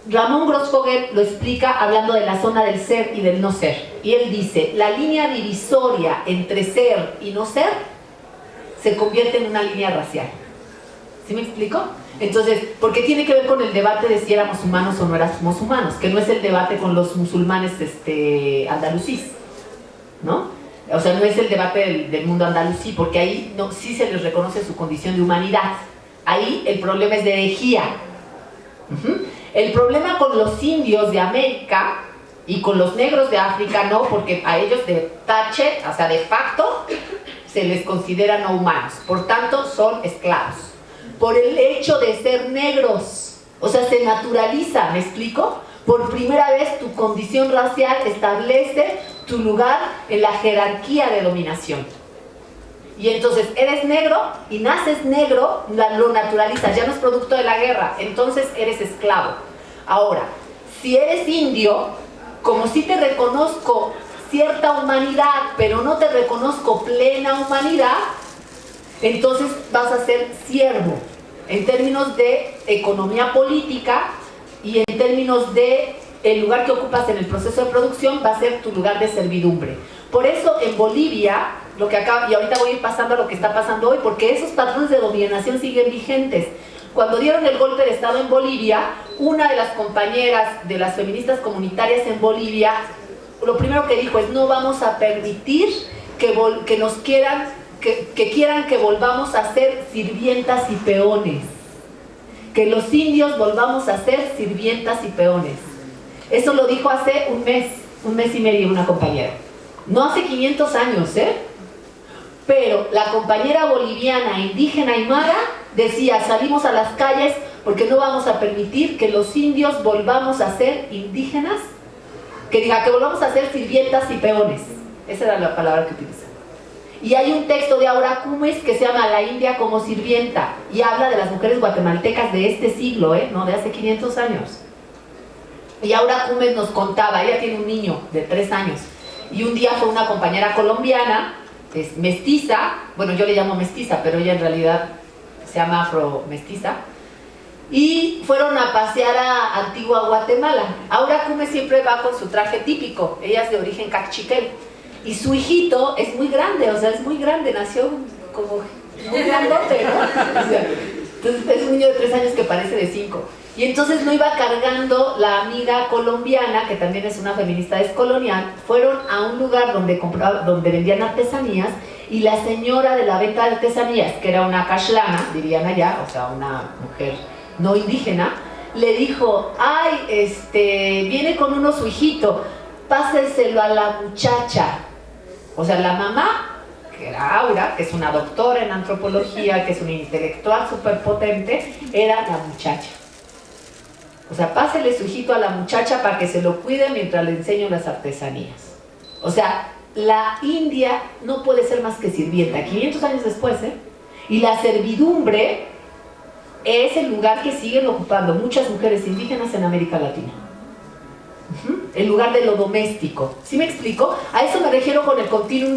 Ramón Grossfogel lo explica hablando de la zona del ser y del no ser. Y él dice, la línea divisoria entre ser y no ser se convierte en una línea racial. ¿Sí me explico? Entonces, porque tiene que ver con el debate de si éramos humanos o no éramos humanos, que no es el debate con los musulmanes andalusíes, ¿no? O sea, no es el debate del mundo andalusí, porque ahí no, sí se les reconoce su condición de humanidad. Ahí el problema es de herejía. El problema con los indios de América y con los negros de África no, porque a ellos de tache, o sea, de facto, se les considera no humanos. Por tanto, son esclavos. Por el hecho de ser negros, o sea, se naturaliza, ¿me explico? Por primera vez tu condición racial establece tu lugar en la jerarquía de dominación. Y entonces eres negro y naces negro, lo naturalizas, ya no es producto de la guerra, entonces eres esclavo. Ahora, si eres indio, como si te reconozco cierta humanidad, pero no te reconozco plena humanidad, entonces vas a ser siervo en términos de economía política y en términos de el lugar que ocupas en el proceso de producción va a ser tu lugar de servidumbre. Por eso en Bolivia, lo que acaba, y ahorita voy a ir pasando a lo que está pasando hoy, porque esos patrones de dominación siguen vigentes. Cuando dieron el golpe de Estado en Bolivia, una de las compañeras de las feministas comunitarias en Bolivia, lo primero que dijo es: no vamos a permitir que nos quieran que quieran que volvamos a ser sirvientas y peones, que los indios volvamos a ser sirvientas y peones. Eso lo dijo hace un mes y medio una compañera, no hace 500 años, pero la compañera boliviana indígena aymara decía: salimos a las calles porque no vamos a permitir que los indios volvamos a ser indígenas, que volvamos a ser sirvientas y peones. Esa era la palabra que utilizó. Y hay un texto de Aura Cumes que se llama La India como sirvienta y habla de las mujeres guatemaltecas de este siglo, no de hace 500 años. Y Aura Cumes nos contaba, ella tiene un niño de 3 años y un día fue una compañera colombiana, es mestiza, bueno, yo le llamo mestiza, pero ella en realidad se llama afro-mestiza, y fueron a pasear a Antigua Guatemala. Aura Cumes siempre va con su traje típico, ella es de origen cachiquel. Y su hijito es muy grande, o sea, es muy grande, nació como muy grandote, ¿no? O sea, entonces es un niño de 3 años que parece de 5. Y entonces lo iba cargando la amiga colombiana, que también es una feminista descolonial. Fueron a un lugar donde vendían artesanías, y la señora de la venta de artesanías, que era una cashlana, dirían allá, o sea, una mujer no indígena, le dijo: ay, viene con uno su hijito, pásenselo a la muchacha. O sea, la mamá, que era Aura, que es una doctora en antropología, que es una intelectual súper potente, era la muchacha. O sea, pásele su hijito a la muchacha para que se lo cuide mientras le enseño las artesanías. O sea, la India no puede ser más que sirvienta, 500 años después, Y la servidumbre es el lugar que siguen ocupando muchas mujeres indígenas en América Latina. El lugar de lo doméstico. ¿Sí me explico? A eso me refiero con el continuum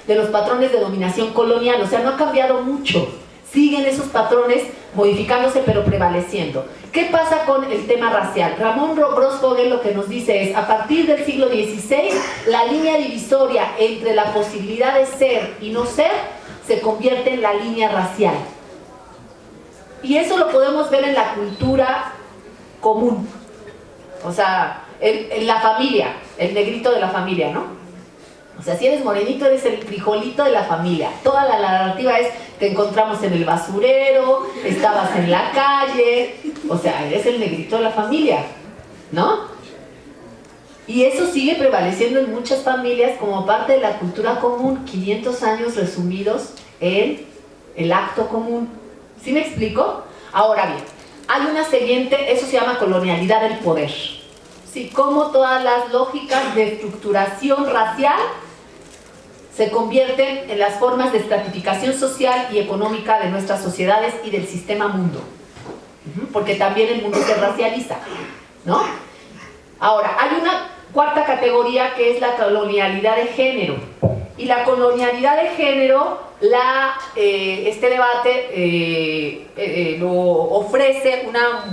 de los patrones de dominación colonial. O sea, no ha cambiado mucho. siguen esos patrones modificándose pero prevaleciendo. ¿Qué pasa con el tema racial? Ramón Grossfogel lo que nos dice es, a partir del siglo XVI, la línea divisoria entre la posibilidad de ser y no ser se convierte en la línea racial. Y eso lo podemos ver en la cultura común. O sea, en la familia, el negrito de la familia, ¿no? O sea, si eres morenito, eres el frijolito de la familia. Toda la narrativa es, te encontramos en el basurero, estabas en la calle, o sea, eres el negrito de la familia, ¿no? Y eso sigue prevaleciendo en muchas familias como parte de la cultura común, 500 años resumidos en el acto común. ¿Sí me explico? Ahora bien, hay una siguiente, eso se llama colonialidad del poder. Sí, cómo todas las lógicas de estructuración racial se convierten en las formas de estratificación social y económica de nuestras sociedades y del sistema mundo. Porque también el mundo se racializa, ¿no? Ahora, hay una cuarta categoría que es la colonialidad de género. Y la colonialidad de género, este debate lo ofrece una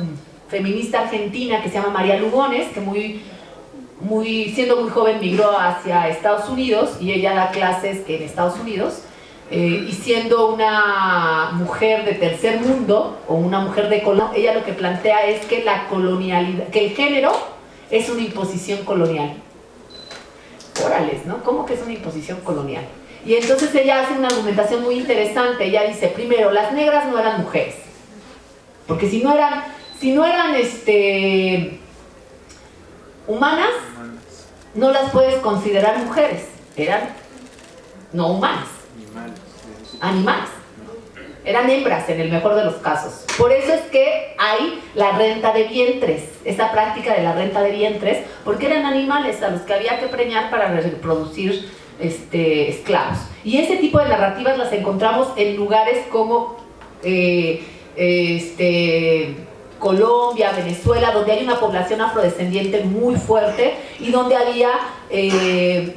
feminista argentina que se llama María Lugones, que siendo muy joven migró hacia Estados Unidos y ella da clases en Estados Unidos, y siendo una mujer de tercer mundo o una mujer de colonia, ella lo que plantea es que la colonialidad, que el género es una imposición colonial. Órales, ¿no? ¿Cómo que es una imposición colonial? Y entonces ella hace una argumentación muy interesante. Ella dice, primero, las negras no eran mujeres, porque si no eran humanas, no las puedes considerar mujeres, eran no humanas, animales, eran hembras en el mejor de los casos. Por eso es que hay la renta de vientres, esa práctica de la renta de vientres, porque eran animales a los que había que preñar para reproducir esclavos. Y ese tipo de narrativas las encontramos en lugares como Colombia, Venezuela, donde hay una población afrodescendiente muy fuerte y donde había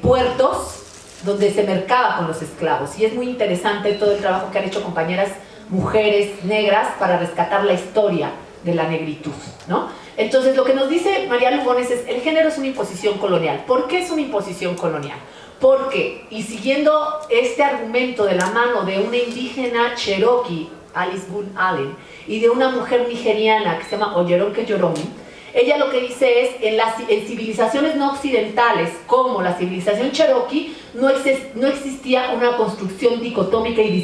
puertos donde se mercaba con los esclavos. Y es muy interesante todo el trabajo que han hecho compañeras mujeres negras para rescatar la historia de la negritud, ¿no? Entonces, lo que nos dice María Lugones es, el género es una imposición colonial. ¿Por qué es una imposición colonial? Porque, y siguiendo este argumento de la mano de una indígena cherokee, Alice Boone Allen, y de una mujer nigeriana que se llama Oyeronke Yoromi, ella lo que dice es, en civilizaciones no occidentales, como la civilización cherokee, no existía una construcción dicotómica y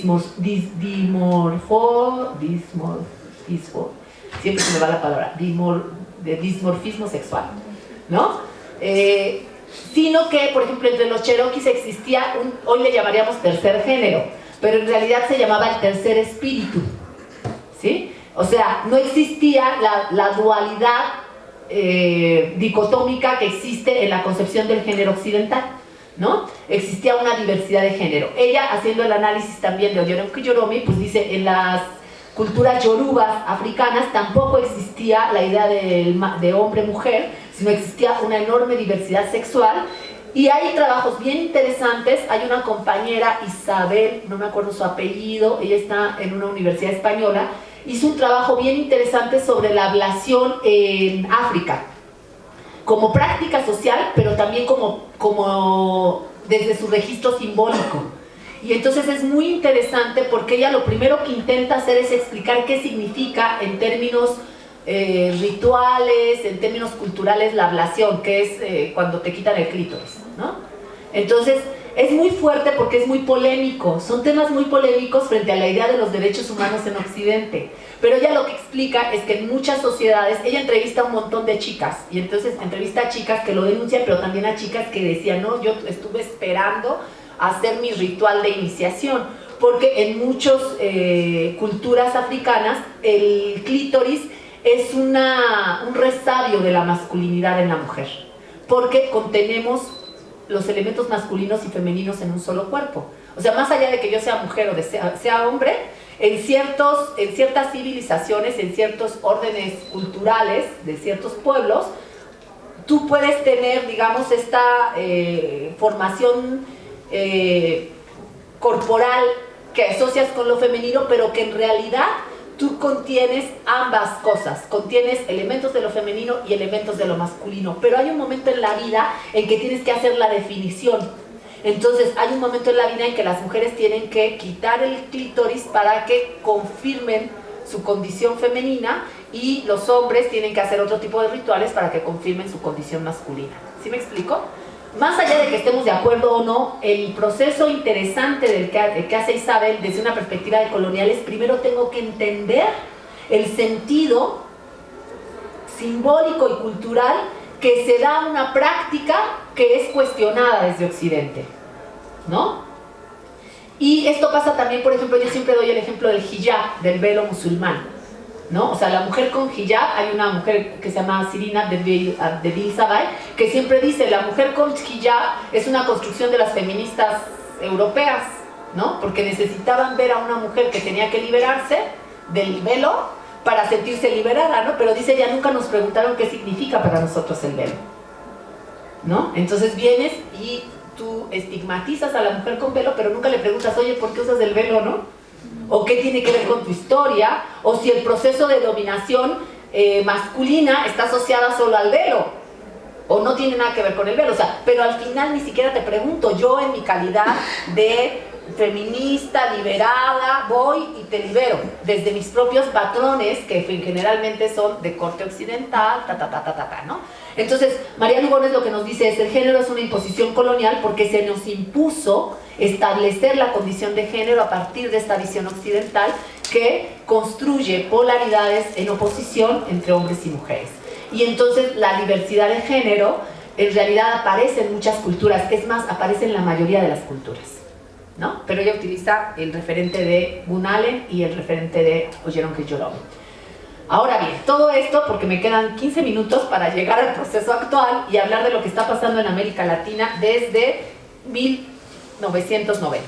siempre se me va la palabra, de dismorfismo sexual, ¿no? Sino que, por ejemplo, entre los cherokees existía hoy le llamaríamos tercer género, pero en realidad se llamaba el tercer espíritu, ¿sí? O sea, no existía la dualidad dicotómica que existe en la concepción del género occidental, ¿no? Existía una diversidad de género. Ella, haciendo el análisis también de Oyeronke Yoromi, pues dice, en las culturas yorubas africanas tampoco existía la idea de hombre-mujer, sino existía una enorme diversidad sexual. Y hay trabajos bien interesantes. Hay una compañera, Isabel, no me acuerdo su apellido, ella está en una universidad española, hizo un trabajo bien interesante sobre la ablación en África, como práctica social, pero también como desde su registro simbólico. Y entonces es muy interesante porque ella lo primero que intenta hacer es explicar qué significa en términos rituales, en términos culturales, la ablación, que es cuando te quitan el clítoris, ¿no? Entonces es muy fuerte porque es muy polémico, son temas muy polémicos frente a la idea de los derechos humanos en Occidente. Pero ella lo que explica es que en muchas sociedades, ella entrevista a un montón de chicas, y entonces entrevista a chicas que lo denuncian, pero también a chicas que decían, no, yo estuve esperando hacer mi ritual de iniciación, porque en muchas culturas africanas el clítoris es un resabio de la masculinidad en la mujer, porque contenemos los elementos masculinos y femeninos en un solo cuerpo. O sea, más allá de que yo sea mujer o sea hombre, en ciertas civilizaciones, en ciertos órdenes culturales de ciertos pueblos, tú puedes tener, digamos, esta formación corporal que asocias con lo femenino, pero que en realidad tú contienes ambas cosas, contienes elementos de lo femenino y elementos de lo masculino, pero hay un momento en la vida en que tienes que hacer la definición. Entonces hay un momento en la vida en que las mujeres tienen que quitar el clítoris para que confirmen su condición femenina, y los hombres tienen que hacer otro tipo de rituales para que confirmen su condición masculina. ¿Sí me explico? Más allá de que estemos de acuerdo o no, el proceso interesante del que hace Isabel desde una perspectiva de coloniales, primero tengo que entender el sentido simbólico y cultural que se da a una práctica que es cuestionada desde Occidente, ¿no? Y esto pasa también, por ejemplo, yo siempre doy el ejemplo del hijab, del velo musulmán, ¿no? O sea, la mujer con hijab, hay una mujer que se llama Sirina Devil Savai, que siempre dice, la mujer con hijab es una construcción de las feministas europeas, ¿no? Porque necesitaban ver a una mujer que tenía que liberarse del velo para sentirse liberada, ¿no? Pero dice, ya nunca nos preguntaron qué significa para nosotros el velo, ¿no? Entonces vienes y tú estigmatizas a la mujer con velo, pero nunca le preguntas, oye, ¿por qué usas el velo, no? O qué tiene que ver con tu historia, o si el proceso de dominación masculina está asociada solo al velo, o no tiene nada que ver con el velo, o sea, pero al final ni siquiera te pregunto, yo en mi calidad de feminista, liberada, voy y te libero, desde mis propios patrones, que generalmente son de corte occidental, ¿no? Entonces, María Lugones lo que nos dice es, el género es una imposición colonial porque se nos impuso establecer la condición de género a partir de esta visión occidental que construye polaridades en oposición entre hombres y mujeres. Y entonces la diversidad de género en realidad aparece en muchas culturas, es más, aparece en la mayoría de las culturas, ¿no? Pero ella utiliza el referente de Gunn Allen y el referente de Oyeron Kejorov. Ahora bien, todo esto porque me quedan 15 minutos para llegar al proceso actual y hablar de lo que está pasando en América Latina desde 1990.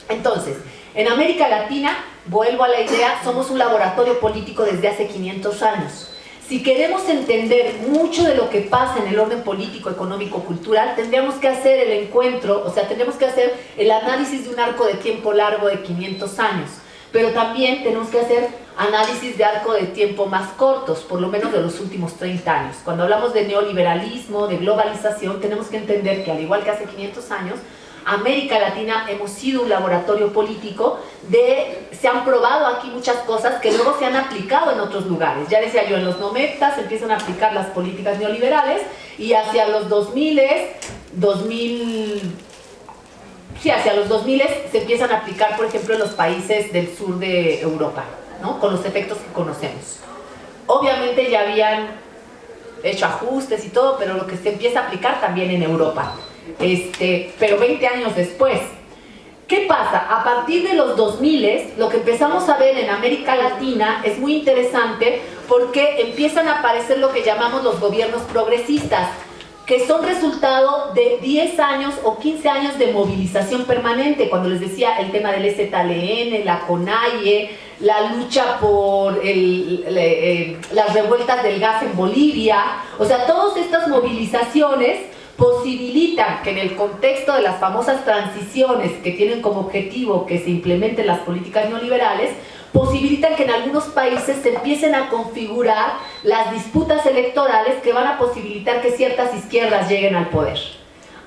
Entonces, en América Latina, vuelvo a la idea, somos un laboratorio político desde hace 500 años. Si queremos entender mucho de lo que pasa en el orden político, económico, cultural, tendríamos que hacer el encuentro, o sea, tendríamos que hacer el análisis de un arco de tiempo largo de 500 años. Pero también tenemos que hacer análisis de arco de tiempo más cortos, por lo menos de los últimos 30 años. Cuando hablamos de neoliberalismo, de globalización, tenemos que entender que al igual que hace 500 años, América Latina hemos sido un laboratorio político se han probado aquí muchas cosas que luego se han aplicado en otros lugares. Ya decía yo, en los 90 se empiezan a aplicar las políticas neoliberales y hacia los 2000 se empiezan a aplicar, por ejemplo, en los países del sur de Europa, ¿no? Con los efectos que conocemos. Obviamente ya habían hecho ajustes y todo, pero lo que se empieza a aplicar también en Europa. Pero 20 años después. ¿Qué pasa? A partir de los 2000, lo que empezamos a ver en América Latina es muy interesante porque empiezan a aparecer lo que llamamos los gobiernos progresistas, que son resultado de 10 años o 15 años de movilización permanente. Cuando les decía el tema del EZLN, la CONAIE, la lucha por las revueltas del gas en Bolivia, o sea, todas estas movilizaciones posibilitan que en el contexto de las famosas transiciones que tienen como objetivo que se implementen las políticas neoliberales, posibilitan que en algunos países se empiecen a configurar las disputas electorales que van a posibilitar que ciertas izquierdas lleguen al poder.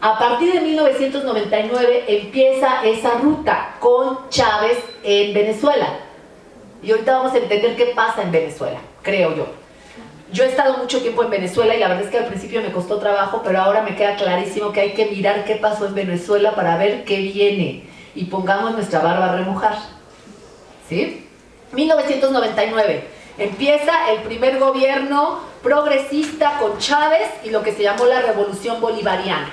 A partir de 1999 empieza esa ruta con Chávez en Venezuela. Y ahorita vamos a entender qué pasa en Venezuela, creo yo. Yo he estado mucho tiempo en Venezuela y la verdad es que al principio me costó trabajo, pero ahora me queda clarísimo que hay que mirar qué pasó en Venezuela para ver qué viene y pongamos nuestra barba a remojar. ¿Sí? 1999, empieza el primer gobierno progresista con Chávez y lo que se llamó la Revolución Bolivariana.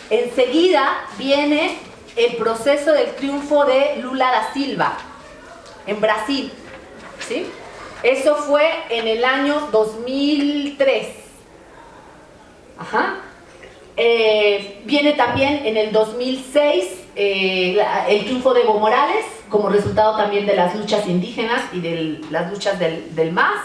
Enseguida viene el proceso del triunfo de Lula da Silva en Brasil, ¿sí? Eso fue en el año 2003. Ajá. Viene también en el 2006 el triunfo de Evo Morales, como resultado también de las luchas indígenas y de las luchas del MAS.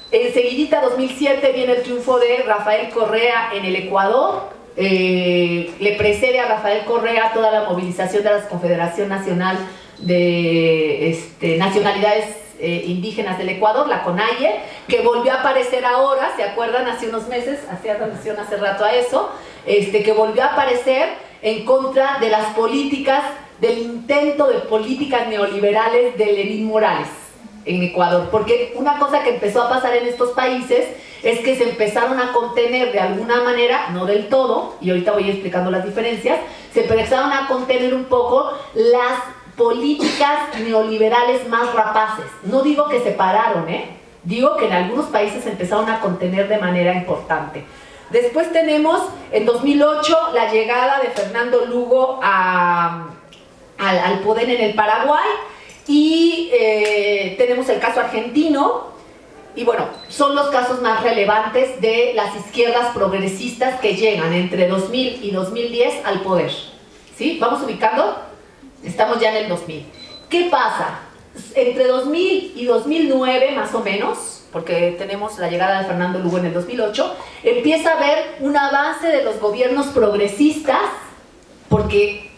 Enseguidita, 2007, viene el triunfo de Rafael Correa en el Ecuador. le precede a Rafael Correa toda la movilización de la Confederación Nacional de Nacionalidades Indígenas del Ecuador, la CONAIE, que volvió a aparecer ahora, ¿se acuerdan? Hace unos meses, hacía alusión hace rato a eso, que volvió a aparecer en contra de las políticas, del intento de políticas neoliberales de Lenín Morales en Ecuador, porque una cosa que empezó a pasar en estos países es que se empezaron a contener de alguna manera, no del todo, y ahorita voy explicando las diferencias, se empezaron a contener un poco las políticas neoliberales más rapaces. No digo que se pararon, digo que en algunos países se empezaron a contener de manera importante. Después tenemos en 2008 la llegada de Fernando Lugo al poder en el Paraguay, y tenemos el caso argentino, y bueno, son los casos más relevantes de las izquierdas progresistas que llegan entre 2000 y 2010 al poder. ¿Sí? ¿Vamos ubicando? Estamos ya en el 2000. ¿Qué pasa? Entre 2000 y 2009, más o menos, porque tenemos la llegada de Fernando Lugo en el 2008, empieza a haber un avance de los gobiernos progresistas, porque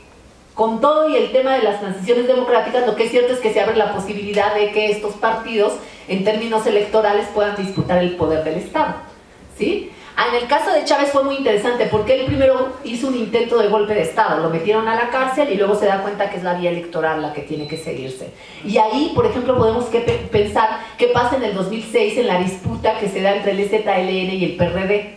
con todo y el tema de las transiciones democráticas, lo que es cierto es que se abre la posibilidad de que estos partidos, en términos electorales, puedan disputar el poder del Estado. ¿Sí? En el caso de Chávez fue muy interesante, porque él primero hizo un intento de golpe de Estado, lo metieron a la cárcel y luego se da cuenta que es la vía electoral la que tiene que seguirse. Y ahí, por ejemplo, podemos pensar qué pasa en el 2006 en la disputa que se da entre el EZLN y el PRD,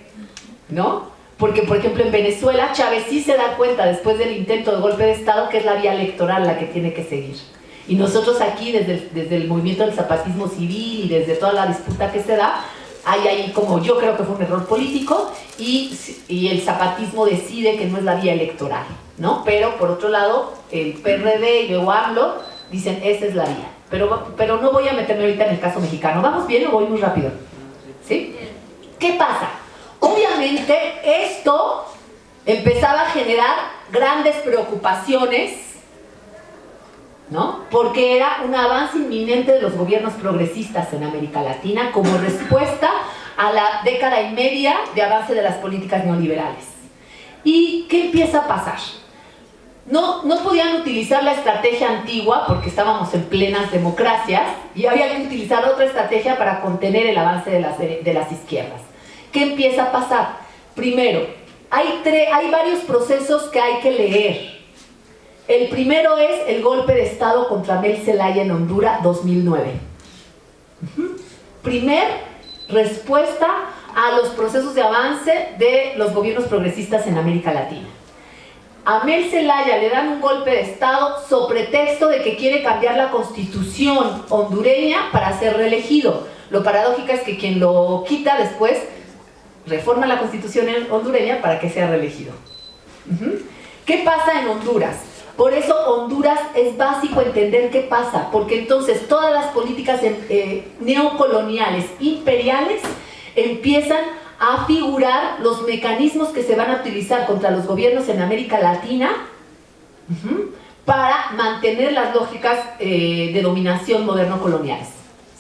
¿no? Porque, por ejemplo, en Venezuela, Chávez sí se da cuenta, después del intento de golpe de Estado, que es la vía electoral la que tiene que seguir. Y nosotros aquí, desde el movimiento del zapatismo civil y desde toda la disputa que se da, hay ahí como yo creo que fue un error político, y el zapatismo decide que no es la vía electoral, ¿no? Pero, por otro lado, el PRD y luego AMLO dicen, esa es la vía. Pero no voy a meterme ahorita en el caso mexicano. ¿Vamos bien o voy muy rápido? ¿Sí? ¿Qué pasa? Obviamente esto empezaba a generar grandes preocupaciones, ¿no? Porque era un avance inminente de los gobiernos progresistas en América Latina como respuesta a la década y media de avance de las políticas neoliberales. ¿Y qué empieza a pasar? No podían utilizar la estrategia antigua porque estábamos en plenas democracias y había que utilizar otra estrategia para contener el avance de las izquierdas. ¿Qué empieza a pasar? Primero, hay varios procesos que hay que leer. El primero es el golpe de Estado contra Mel Zelaya en Honduras 2009. Primer respuesta a los procesos de avance de los gobiernos progresistas en América Latina. A Mel Zelaya le dan un golpe de Estado sobre pretexto de que quiere cambiar la constitución hondureña para ser reelegido. Lo paradójico es que quien lo quita después reforma la constitución hondureña para que sea reelegido. ¿Qué pasa en Honduras? Por eso Honduras es básico entender qué pasa, porque entonces todas las políticas neocoloniales, imperiales, empiezan a figurar los mecanismos que se van a utilizar contra los gobiernos en América Latina para mantener las lógicas de dominación moderno-coloniales,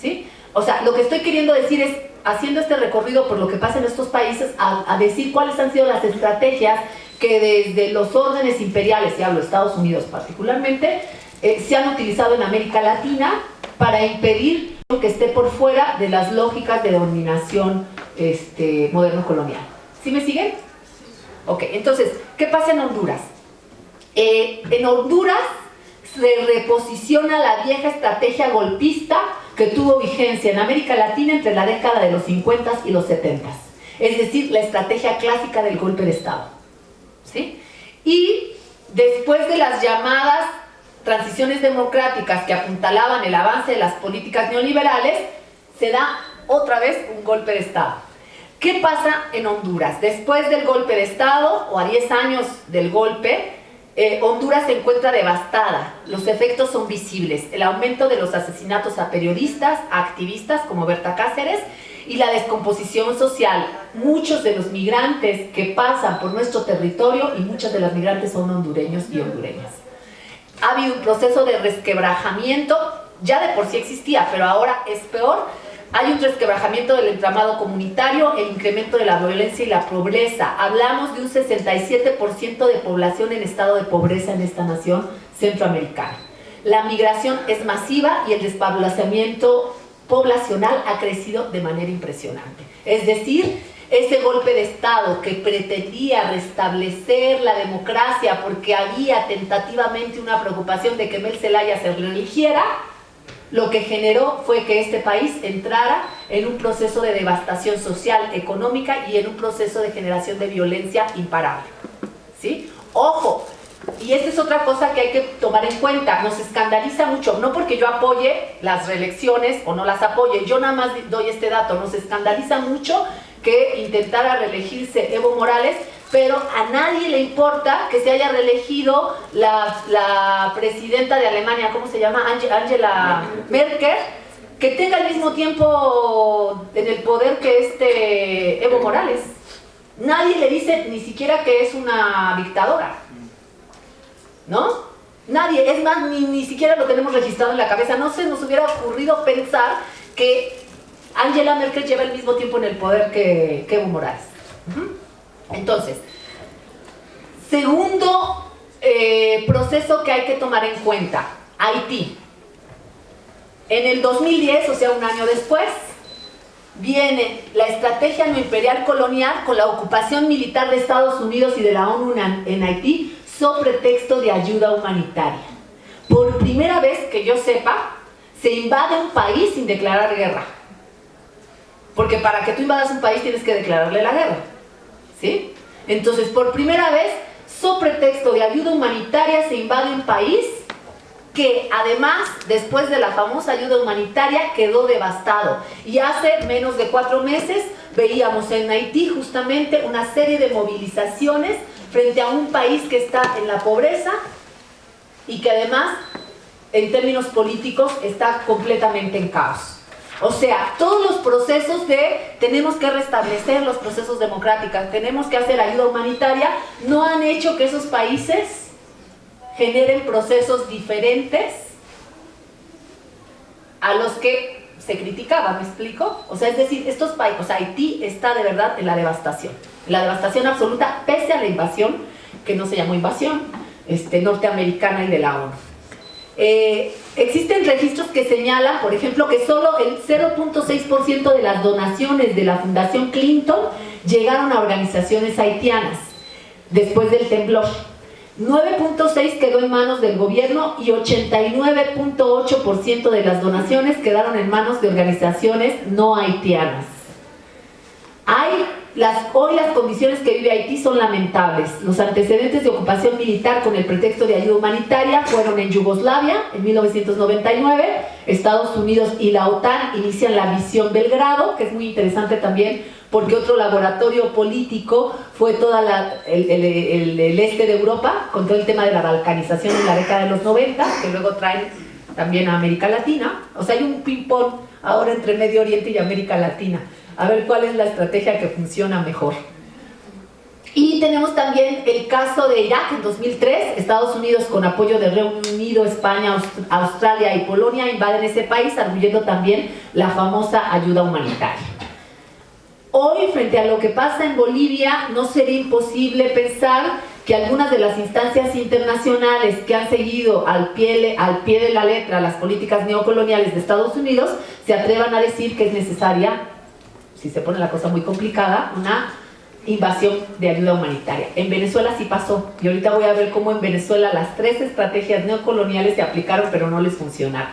¿sí? O sea, lo que estoy queriendo decir es, haciendo este recorrido por lo que pasa en estos países, a decir cuáles han sido las estrategias que desde los órdenes imperiales, y hablo de Estados Unidos particularmente, se han utilizado en América Latina para impedir que esté por fuera de las lógicas de dominación moderno-colonial. ¿Sí me siguen? Ok, entonces, ¿qué pasa en Honduras? En Honduras se reposiciona la vieja estrategia golpista que tuvo vigencia en América Latina entre la década de los 50 y los 70, es decir, la estrategia clásica del golpe de Estado. ¿Sí? Y después de las llamadas transiciones democráticas que apuntalaban el avance de las políticas neoliberales, se da otra vez un golpe de Estado. ¿Qué pasa en Honduras? Después del golpe de Estado, o a 10 años del golpe, Honduras se encuentra devastada. Los efectos son visibles. El aumento de los asesinatos a periodistas, a activistas como Berta Cáceres, y la descomposición social. Muchos de los migrantes que pasan por nuestro territorio, y muchos de los migrantes son hondureños y hondureñas. Ha habido un proceso de resquebrajamiento, ya de por sí existía, pero ahora es peor, Hay un resquebrajamiento del entramado comunitario, el incremento de la violencia y la pobreza. Hablamos de un 67% de población en estado de pobreza en esta nación centroamericana. La migración es masiva y el despoblamiento poblacional ha crecido de manera impresionante. Es decir, ese golpe de Estado que pretendía restablecer la democracia porque había tentativamente una preocupación de que Mel Zelaya se reeligiera, lo que generó fue que este país entrara en un proceso de devastación social, económica y en un proceso de generación de violencia imparable. ¿Sí? ¡Ojo! Y esta es otra cosa que hay que tomar en cuenta. Nos escandaliza mucho, no porque yo apoye las reelecciones o no las apoye, yo nada más doy este dato. Nos escandaliza mucho que intentara reelegirse Evo Morales, pero a nadie le importa que se haya reelegido la presidenta de Alemania, ¿cómo se llama? Angela Merkel, que tenga al mismo tiempo en el poder que Evo Morales. Nadie le dice ni siquiera que es una dictadora, ¿no? Nadie, es más, ni siquiera lo tenemos registrado en la cabeza. No se nos hubiera ocurrido pensar que Angela Merkel lleva el mismo tiempo en el poder que Evo Morales. Entonces, segundo proceso que hay que tomar en cuenta, Haití. En el 2010, o sea, un año después, viene la estrategia neoimperial colonial con la ocupación militar de Estados Unidos y de la ONU en Haití sobre pretexto de ayuda humanitaria. Por primera vez que yo sepa, se invade un país sin declarar guerra. Porque para que tú invadas un país tienes que declararle la guerra, ¿sí? Entonces, por primera vez, sobre pretexto de ayuda humanitaria, se invade un país que además, después de la famosa ayuda humanitaria, quedó devastado. Y hace menos de 4 meses veíamos en Haití justamente una serie de movilizaciones frente a un país que está en la pobreza y que además, en términos políticos, está completamente en caos. O sea, todos los procesos tenemos que restablecer los procesos democráticos, tenemos que hacer ayuda humanitaria, no han hecho que esos países generen procesos diferentes a los que se criticaba, ¿me explico? O sea, es decir, estos países, o sea, Haití está de verdad en la devastación absoluta, pese a la invasión, que no se llamó invasión, norteamericana y de la ONU. Existen registros que señalan, por ejemplo, que solo el 0.6% de las donaciones de la Fundación Clinton llegaron a organizaciones haitianas después del temblor. 9.6% quedó en manos del gobierno y 89.8% de las donaciones quedaron en manos de organizaciones no haitianas. Hoy las condiciones que vive Haití son lamentables. Los antecedentes de ocupación militar con el pretexto de ayuda humanitaria fueron en Yugoslavia, en 1999. Estados Unidos y la OTAN inician la Misión Belgrado, que es muy interesante también, porque otro laboratorio político fue todo el este de Europa, con todo el tema de la balcanización en la década de los 90, que luego traen también a América Latina. O sea, hay un ping-pong ahora entre Medio Oriente y América Latina. A ver cuál es la estrategia que funciona mejor. Y tenemos también el caso de Irak en 2003. Estados Unidos, con apoyo de Reino Unido, España, Australia y Polonia, invaden ese país, arguyendo también la famosa ayuda humanitaria. Hoy, frente a lo que pasa en Bolivia, no sería imposible pensar que algunas de las instancias internacionales que han seguido al pie de la letra las políticas neocoloniales de Estados Unidos se atrevan a decir que es necesaria, si se pone la cosa muy complicada, una invasión de ayuda humanitaria. En Venezuela sí pasó, y ahorita voy a ver cómo en Venezuela las 3 estrategias neocoloniales se aplicaron pero no les funcionaron.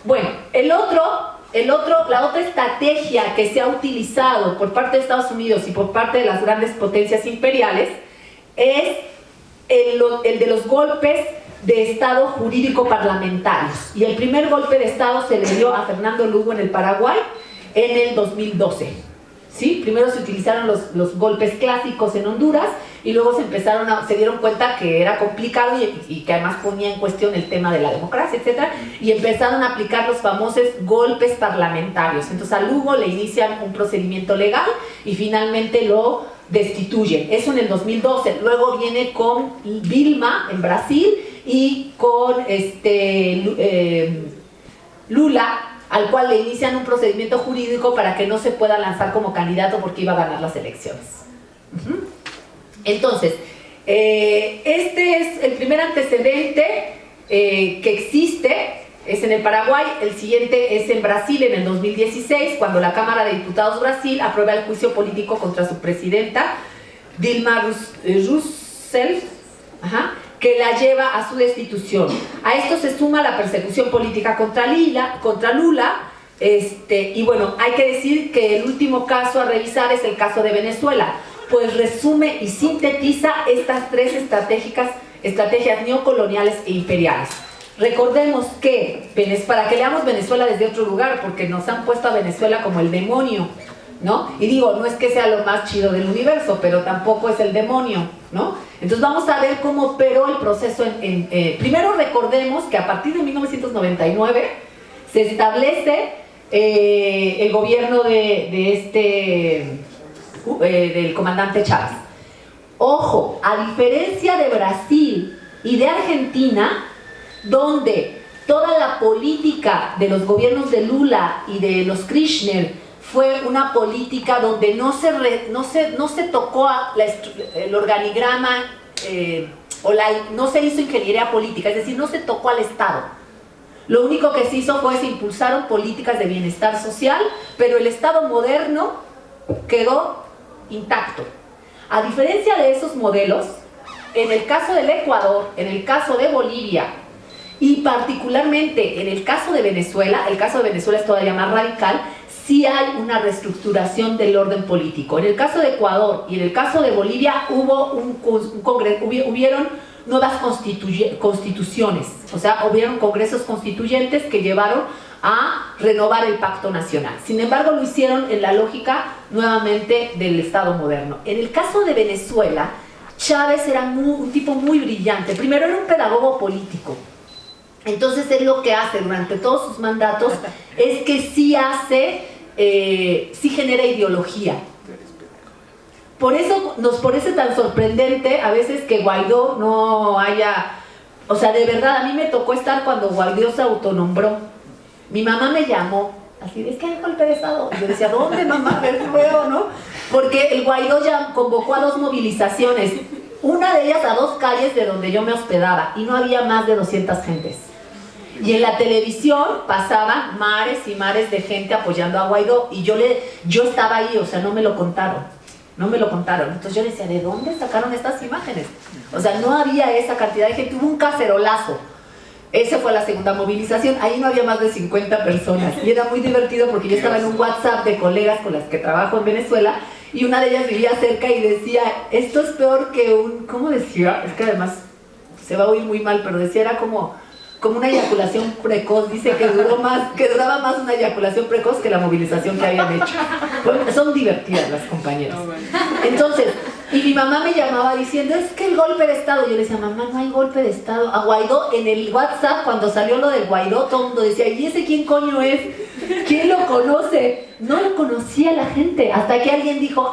Bueno, la otra estrategia que se ha utilizado por parte de Estados Unidos y por parte de las grandes potencias imperiales es el de los golpes de Estado jurídico parlamentarios. Y el primer golpe de Estado se le dio a Fernando Lugo en el Paraguay en el 2012. ¿Sí? Primero se utilizaron los golpes clásicos en Honduras y luego se dieron cuenta que era complicado y que además ponía en cuestión el tema de la democracia, etc. Y empezaron a aplicar los famosos golpes parlamentarios. Entonces a Lugo le inician un procedimiento legal y finalmente lo destituyen. Eso en el 2012. Luego viene con Dilma en Brasil y con Lula al cual le inician un procedimiento jurídico para que no se pueda lanzar como candidato porque iba a ganar las elecciones. Entonces, este es el primer antecedente que existe, es en el Paraguay. El siguiente es en Brasil en el 2016, cuando la Cámara de Diputados Brasil aprueba el juicio político contra su presidenta, Dilma Rousseff, que la lleva a su destitución. A esto se suma la persecución política contra Lula, y bueno, hay que decir que el último caso a revisar es el caso de Venezuela, pues resume y sintetiza estas tres estrategias neocoloniales e imperiales. Recordemos que, para que leamos Venezuela desde otro lugar, porque nos han puesto a Venezuela como el demonio, ¿no? Y digo, no es que sea lo más chido del universo, pero tampoco es el demonio, ¿no? Entonces vamos a ver cómo operó el proceso. Primero recordemos que a partir de 1999 se establece el gobierno del comandante Chávez. Ojo, a diferencia de Brasil y de Argentina, donde toda la política de los gobiernos de Lula y de los Kirchner fue una política donde no se tocó el organigrama no se hizo ingeniería política, es decir, no se tocó al Estado. Lo único que se hizo fue se impulsaron políticas de bienestar social, pero el Estado moderno quedó intacto. A diferencia de esos modelos, en el caso del Ecuador, en el caso de Bolivia y particularmente en el caso de Venezuela, el caso de Venezuela es todavía más radical, sí hay una reestructuración del orden político. En el caso de Ecuador y en el caso de Bolivia hubieron nuevas constituciones, o sea, hubieron congresos constituyentes que llevaron a renovar el pacto nacional. Sin embargo, lo hicieron en la lógica nuevamente del Estado moderno. En el caso de Venezuela, Chávez era un tipo muy brillante. Primero, era un pedagogo político. Entonces, él lo que hace durante todos sus mandatos es que sí genera ideología. Por eso nos parece tan sorprendente a veces que Guaidó no haya... O sea, de verdad, a mí me tocó estar cuando Guaidó se autonombró. Mi mamá me llamó, así, es que hay golpe de Estado. Y yo decía, ¿dónde, mamá? A ver si veo, ¿no? Porque el Guaidó ya convocó a 2 movilizaciones. Una de ellas a 2 calles de donde yo me hospedaba. Y no había más de 200 gentes. Y en la televisión pasaban mares y mares de gente apoyando a Guaidó. Y yo estaba ahí, o sea, no me lo contaron. Entonces yo decía, ¿de dónde sacaron estas imágenes? O sea, no había esa cantidad de gente. Hubo un cacerolazo. Esa fue la segunda movilización. Ahí no había más de 50 personas. Y era muy divertido porque yo estaba en un WhatsApp de colegas con las que trabajo en Venezuela. Y una de ellas vivía cerca y decía, esto es peor que ¿cómo decía? Es que además se va a oír muy mal, pero decía, era como una eyaculación precoz. Dice que duraba más una eyaculación precoz que la movilización que habían hecho. Bueno, son divertidas las compañeras. Entonces, y mi mamá me llamaba diciendo, es que el golpe de Estado. Yo le decía, mamá, no hay golpe de Estado. A Guaidó, en el WhatsApp, cuando salió lo del Guaidó, todo el mundo decía, ¿y ese quién coño es? ¿Quién lo conoce? No lo conocía la gente, hasta que alguien dijo,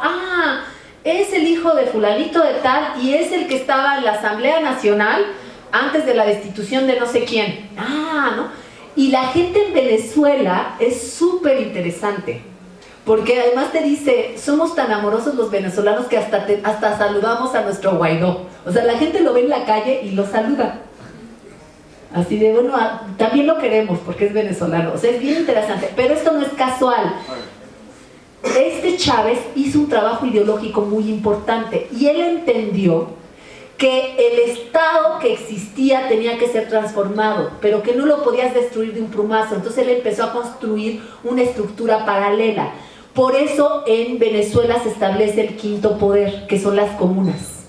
es el hijo de fulanito de tal, y es el que estaba en la Asamblea Nacional antes de la destitución de no sé quién. ¿No? Y la gente en Venezuela es súper interesante, porque además te dice, somos tan amorosos los venezolanos que hasta saludamos a nuestro Guaidó. O sea, la gente lo ve en la calle y lo saluda. Así de, bueno, también lo queremos porque es venezolano. O sea, es bien interesante, pero esto no es casual. Este Chávez hizo un trabajo ideológico muy importante y él entendió que el Estado que existía tenía que ser transformado, pero que no lo podías destruir de un plumazo. Entonces él empezó a construir una estructura paralela. Por eso en Venezuela se establece el quinto poder, que son las comunas.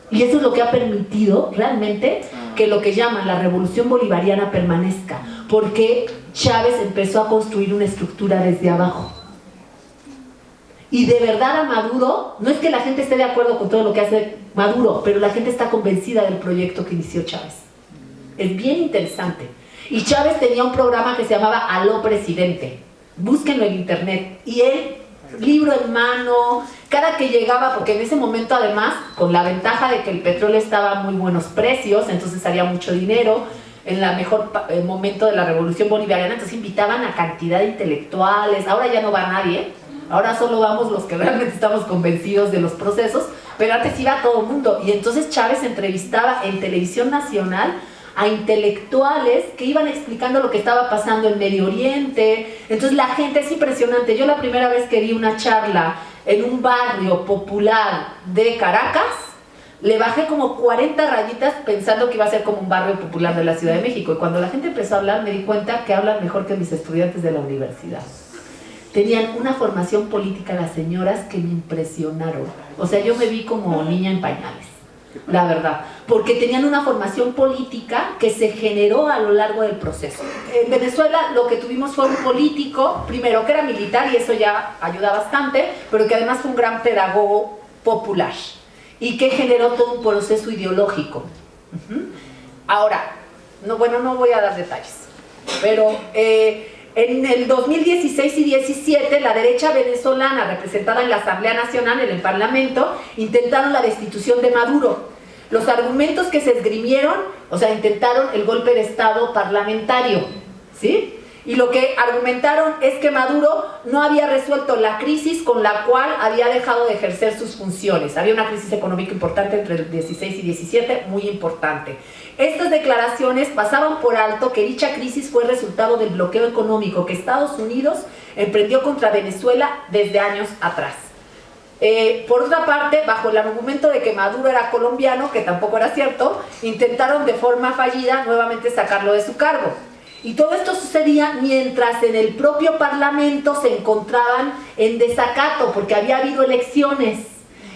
Y eso es lo que ha permitido realmente que lo que llaman la revolución bolivariana permanezca, porque Chávez empezó a construir una estructura desde abajo. Y de verdad a Maduro, no es que la gente esté de acuerdo con todo lo que hace Maduro, pero la gente está convencida del proyecto que inició Chávez. Es bien interesante. Y Chávez tenía un programa que se llamaba Aló Presidente. Búsquenlo en internet. Y él, libro en mano, cada que llegaba, porque en ese momento además, con la ventaja de que el petróleo estaba a muy buenos precios, entonces había mucho dinero, en la mejor momento de la revolución bolivariana, entonces invitaban a cantidad de intelectuales. Ahora ya no va nadie, ahora solo vamos los que realmente estamos convencidos de los procesos, pero antes iba todo el mundo. Y entonces Chávez entrevistaba en televisión nacional a intelectuales que iban explicando lo que estaba pasando en Medio Oriente. Entonces la gente es impresionante. Yo la primera vez que di una charla en un barrio popular de Caracas, le bajé como 40 rayitas pensando que iba a ser como un barrio popular de la Ciudad de México. Y cuando la gente empezó a hablar, me di cuenta que hablan mejor que mis estudiantes de la universidad. Tenían una formación política las señoras que me impresionaron. O sea, yo me vi como niña en pañales, la verdad, porque tenían una formación política que se generó a lo largo del proceso. En Venezuela lo que tuvimos fue un político, primero que era militar y eso ya ayuda bastante, pero que además fue un gran pedagogo popular y que generó todo un proceso ideológico. Ahora, no voy a dar detalles, pero en el 2016 y 17 la derecha venezolana representada en la Asamblea Nacional, en el Parlamento, intentaron la destitución de Maduro. Los argumentos que se esgrimieron, o sea, intentaron el golpe de Estado parlamentario, ¿sí? Y lo que argumentaron es que Maduro no había resuelto la crisis con la cual había dejado de ejercer sus funciones. Había una crisis económica importante entre el 16 y 17, muy importante. Estas declaraciones pasaban por alto que dicha crisis fue resultado del bloqueo económico que Estados Unidos emprendió contra Venezuela desde años atrás. Por otra parte, bajo el argumento de que Maduro era colombiano, que tampoco era cierto, intentaron de forma fallida nuevamente sacarlo de su cargo. Y todo esto sucedía mientras en el propio Parlamento se encontraban en desacato, porque había habido elecciones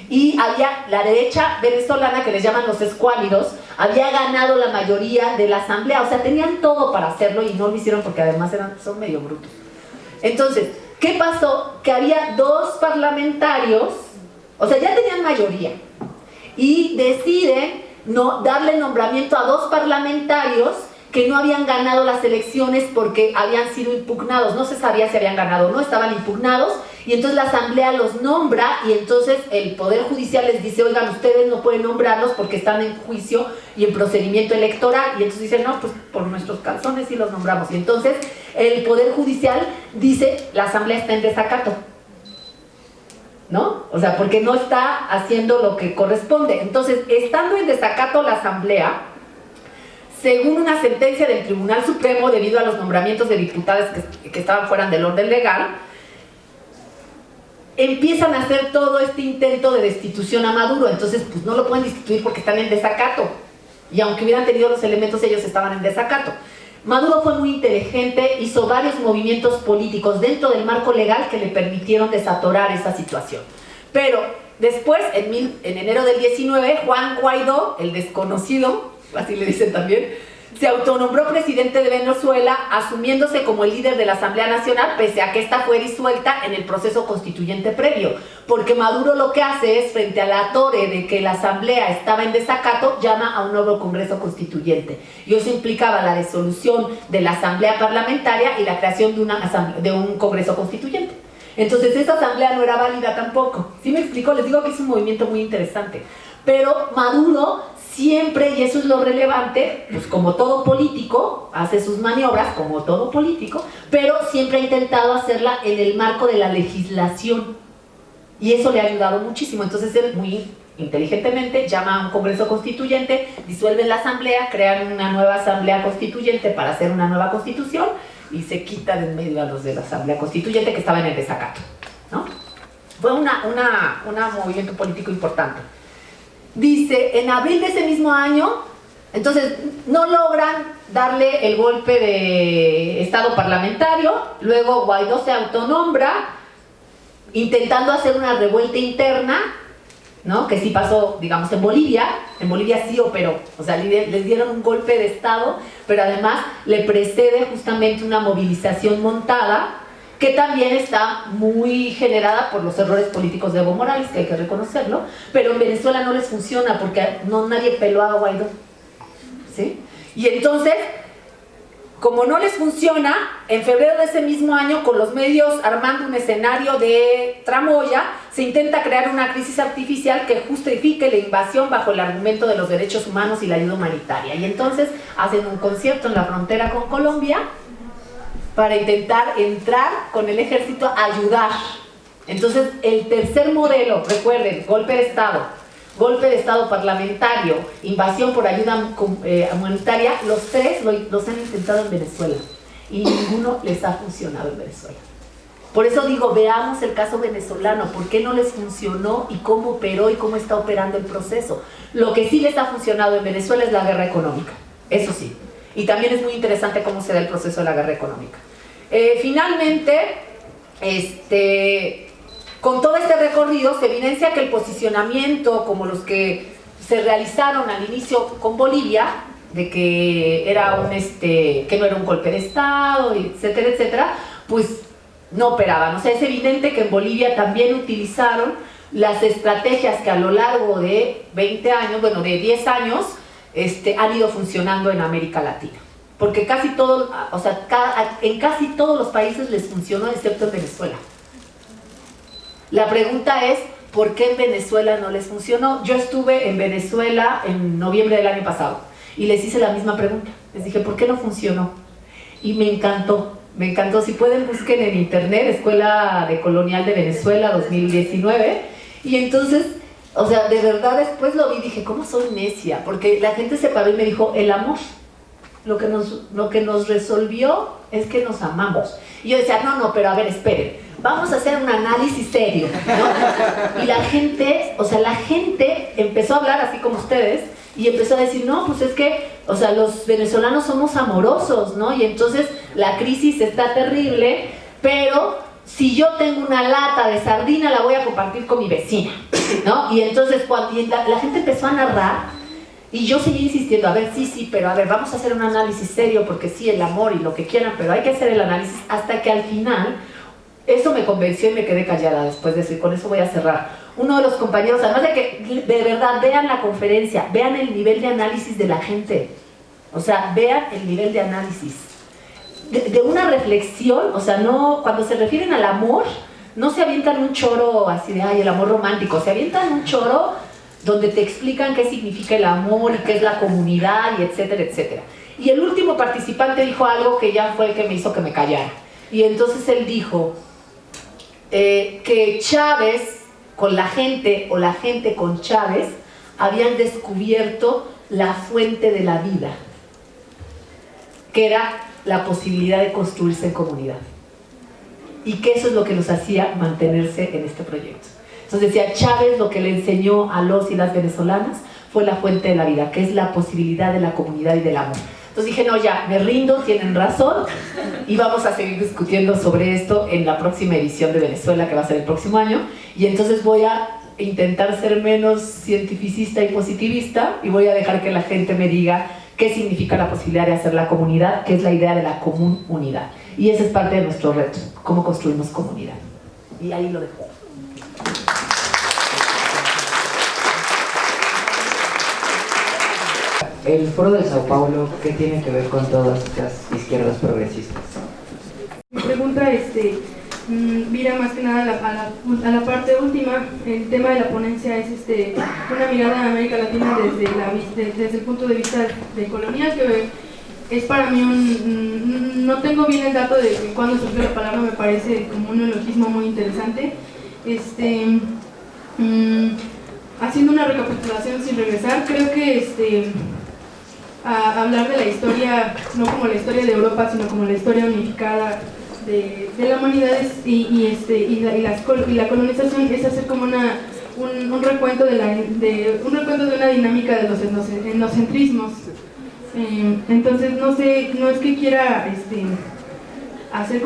y había la derecha venezolana, que les llaman los escuálidos, había ganado la mayoría de la asamblea. O sea, tenían todo para hacerlo y no lo hicieron porque además son medio brutos. Entonces, ¿qué pasó? Que había dos parlamentarios, o sea, ya tenían mayoría, y deciden darle nombramiento a dos parlamentarios que no habían ganado las elecciones porque habían sido impugnados. No se sabía si habían ganado o no, estaban impugnados, y entonces la asamblea los nombra, y entonces el Poder Judicial les dice, oigan, ustedes no pueden nombrarlos porque están en juicio y en procedimiento electoral, y entonces dicen, no, pues por nuestros calzones sí los nombramos. Y entonces el Poder Judicial dice, la asamblea está en desacato, ¿no? O sea, porque no está haciendo lo que corresponde. Entonces, estando en desacato la asamblea, según una sentencia del Tribunal Supremo, debido a los nombramientos de diputados que estaban fuera del orden legal, empiezan a hacer todo este intento de destitución a Maduro. Entonces, pues no lo pueden destituir porque están en desacato. Y aunque hubieran tenido los elementos, ellos estaban en desacato. Maduro fue muy inteligente, hizo varios movimientos políticos dentro del marco legal que le permitieron desatorar esa situación. Pero después, en enero del 19, Juan Guaidó, el desconocido, así le dicen también, se autonombró presidente de Venezuela, asumiéndose como el líder de la Asamblea Nacional, pese a que esta fue disuelta en el proceso constituyente previo. Porque Maduro lo que hace es, frente a la atore de que la Asamblea estaba en desacato, llama a un nuevo Congreso Constituyente. Y eso implicaba la disolución de la Asamblea Parlamentaria y la creación de un Congreso Constituyente. Entonces esa asamblea no era válida tampoco. ¿Sí me explico? Les digo que es un movimiento muy interesante. Pero Maduro siempre, y eso es lo relevante, pues como todo político, hace sus maniobras como todo político, pero siempre ha intentado hacerla en el marco de la legislación. Y eso le ha ayudado muchísimo. Entonces él muy inteligentemente llama a un Congreso Constituyente, disuelven la asamblea, crean una nueva asamblea constituyente para hacer una nueva constitución, y se quita de en medio a los de la Asamblea Constituyente que estaban en desacato, ¿no? Fue un movimiento político importante. Dice, en abril de ese mismo año, entonces no logran darle el golpe de Estado parlamentario, luego Guaidó se autonombra, intentando hacer una revuelta interna, ¿no? Que sí pasó, digamos, en Bolivia sí operó, o sea, les dieron un golpe de Estado, pero además le precede justamente una movilización montada, que también está muy generada por los errores políticos de Evo Morales, que hay que reconocerlo, pero en Venezuela no les funciona porque nadie peló a Guaidó, ¿sí? Y entonces Como no les funciona, en febrero de ese mismo año, con los medios armando un escenario de tramoya, se intenta crear una crisis artificial que justifique la invasión bajo el argumento de los derechos humanos y la ayuda humanitaria. Y entonces hacen un concierto en la frontera con Colombia para intentar entrar con el ejército a ayudar. Entonces, el tercer modelo, recuerden, golpe de Estado parlamentario, invasión por ayuda humanitaria, los tres los han intentado en Venezuela y ninguno les ha funcionado en Venezuela. Por eso digo, veamos el caso venezolano, por qué no les funcionó y cómo operó y cómo está operando el proceso. Lo que sí les ha funcionado en Venezuela es la guerra económica, eso sí. Y también es muy interesante cómo se da el proceso de la guerra económica. Finalmente, con todo este recorrido se evidencia que el posicionamiento, como los que se realizaron al inicio con Bolivia, de que era que no era un golpe de Estado, etcétera, etcétera, pues no operaban. O sea, es evidente que en Bolivia también utilizaron las estrategias que a lo largo de 20 años, bueno, de 10 años, han ido funcionando en América Latina. Porque casi todo, o sea, en casi todos los países les funcionó, excepto en Venezuela. La pregunta es, ¿por qué en Venezuela no les funcionó? Yo estuve en Venezuela en noviembre del año pasado y les hice la misma pregunta. Les dije, ¿por qué no funcionó? Y me encantó. Si pueden, busquen en internet, Escuela de Colonial de Venezuela 2019. Y entonces, o sea, de verdad después lo vi y dije, ¿cómo soy necia? Porque la gente se paró y me dijo, el amor. Lo que nos resolvió es que nos amamos. Y yo decía, no, pero a ver, esperen, vamos a hacer un análisis serio, ¿no? Y la gente empezó a hablar así como ustedes y empezó a decir, no, pues es que, o sea, los venezolanos somos amorosos, ¿no? Y entonces la crisis está terrible, pero si yo tengo una lata de sardina la voy a compartir con mi vecina, ¿no? Y entonces la gente empezó a narrar. Y yo seguí insistiendo, a ver, sí, pero a ver, vamos a hacer un análisis serio, porque sí, el amor y lo que quieran, pero hay que hacer el análisis, hasta que al final, eso me convenció y me quedé callada después de decir, con eso voy a cerrar. Uno de los compañeros, además de que de verdad vean la conferencia, vean el nivel de análisis de la gente, o sea, vean el nivel de análisis, de una reflexión, o sea, no, cuando se refieren al amor, no se avientan un choro así de, ay, el amor romántico, se avientan un choro donde te explican qué significa el amor y qué es la comunidad y etcétera, etcétera. Y el último participante dijo algo que ya fue el que me hizo que me callara. Y entonces él dijo que Chávez con la gente o la gente con Chávez habían descubierto la fuente de la vida, que era la posibilidad de construirse en comunidad. Y que eso es lo que los hacía mantenerse en este proyecto. Entonces decía, Chávez lo que le enseñó a los y las venezolanas fue la fuente de la vida, que es la posibilidad de la comunidad y del amor. Entonces dije, no, ya, me rindo, tienen razón, y vamos a seguir discutiendo sobre esto en la próxima edición de Venezuela, que va a ser el próximo año, y entonces voy a intentar ser menos cientificista y positivista, y voy a dejar que la gente me diga qué significa la posibilidad de hacer la comunidad, que es la idea de la común unidad. Y ese es parte de nuestro reto, cómo construimos comunidad. Y ahí lo dejo. El Foro de Sao Paulo, ¿qué tiene que ver con todas estas izquierdas progresistas? Mi pregunta mira más que nada a la parte última. El tema de la ponencia es una mirada a América Latina desde el punto de vista de colonial, que es para mí no tengo bien el dato de cuándo surgió la palabra, me parece como un neologismo muy interesante. Haciendo una recapitulación sin regresar, creo que a hablar de la historia, no como la historia de Europa, sino como la historia unificada de la humanidad y la colonización, es hacer como un recuento de una dinámica de los etnocentrismos. Entonces no es que quiera hacer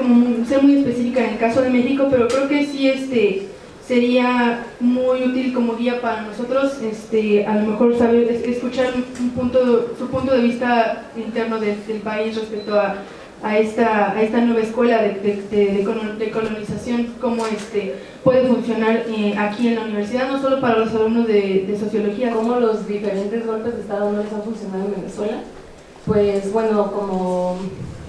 ser muy específica en el caso de México, pero creo que sí sería muy útil como guía para nosotros, a lo mejor saber escuchar su punto de vista interno del país respecto a esta nueva escuela de colonización, cómo puede funcionar aquí en la universidad, no solo para los alumnos de sociología. ¿Cómo los diferentes golpes de Estado no les han funcionado en Venezuela? Pues bueno, como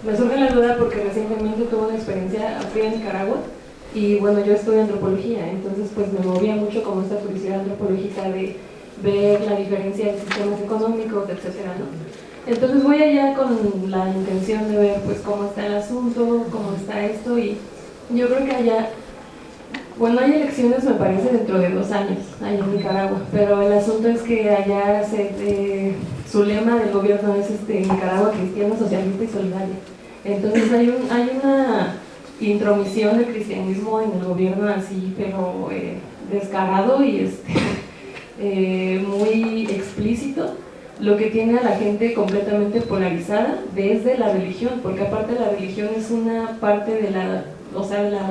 Me surge la duda porque recientemente tuve una experiencia fui a Nicaragua y bueno, yo estudio antropología, entonces pues me movía mucho como esta curiosidad antropológica de ver la diferencia de sistemas económicos, etcétera, ¿no? Entonces voy allá con la intención de ver pues cómo está el asunto, cómo está esto, y yo creo que allá, bueno, hay elecciones me parece dentro de 2 años allá en Nicaragua, pero el asunto es que allá su lema del gobierno es Nicaragua cristiana, socialista y solidaria. Entonces hay una intromisión del cristianismo en el gobierno así, pero descarado y muy explícito, lo que tiene a la gente completamente polarizada desde la religión, porque aparte la religión es una parte de la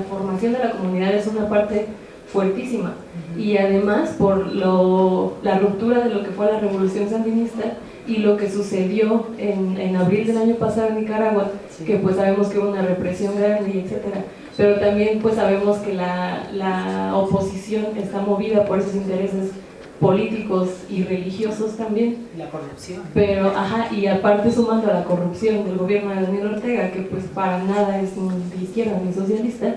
formación de la comunidad es una parte fuertísima, y además por la ruptura de lo que fue la revolución sandinista y lo que sucedió en abril del año pasado en Nicaragua, que pues sabemos que hubo una represión grande y etcétera, pero también pues sabemos que la oposición está movida por esos intereses políticos y religiosos también. La corrupción. Pero, y aparte sumando a la corrupción del gobierno de Daniel Ortega, que pues para nada es ni de izquierda ni socialista,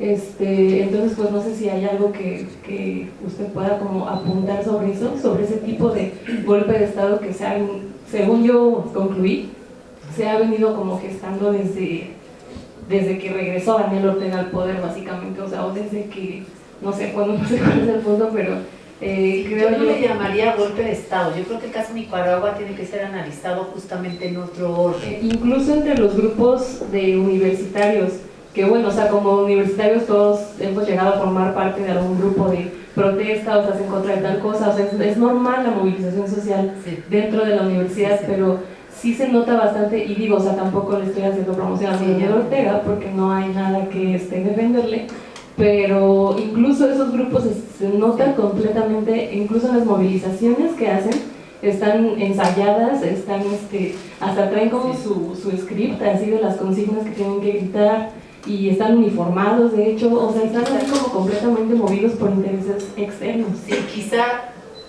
entonces pues no sé si hay algo que usted pueda como apuntar sobre eso, sobre ese tipo de golpe de estado que según yo concluí, se ha venido como gestando desde que regresó Daniel Ortega al poder básicamente, o desde que, no sé cuál es el punto, pero yo no le llamaría golpe de Estado. Yo creo que el caso Nicaragua tiene que ser analizado justamente en otro orden. Incluso entre los grupos de universitarios, que bueno, como universitarios todos hemos llegado a formar parte de algún grupo de protesta, o sea, en contra de tal cosa, es normal la movilización social dentro de la universidad, pero sí se nota bastante, y digo, tampoco le estoy haciendo promoción a Daniel Ortega, porque no hay nada que defenderle, pero incluso esos grupos se notan completamente, incluso en las movilizaciones que hacen, están ensayadas, hasta traen como su script así de las consignas que tienen que gritar, y están uniformados, de hecho, están así como completamente movidos por intereses externos. Sí, quizá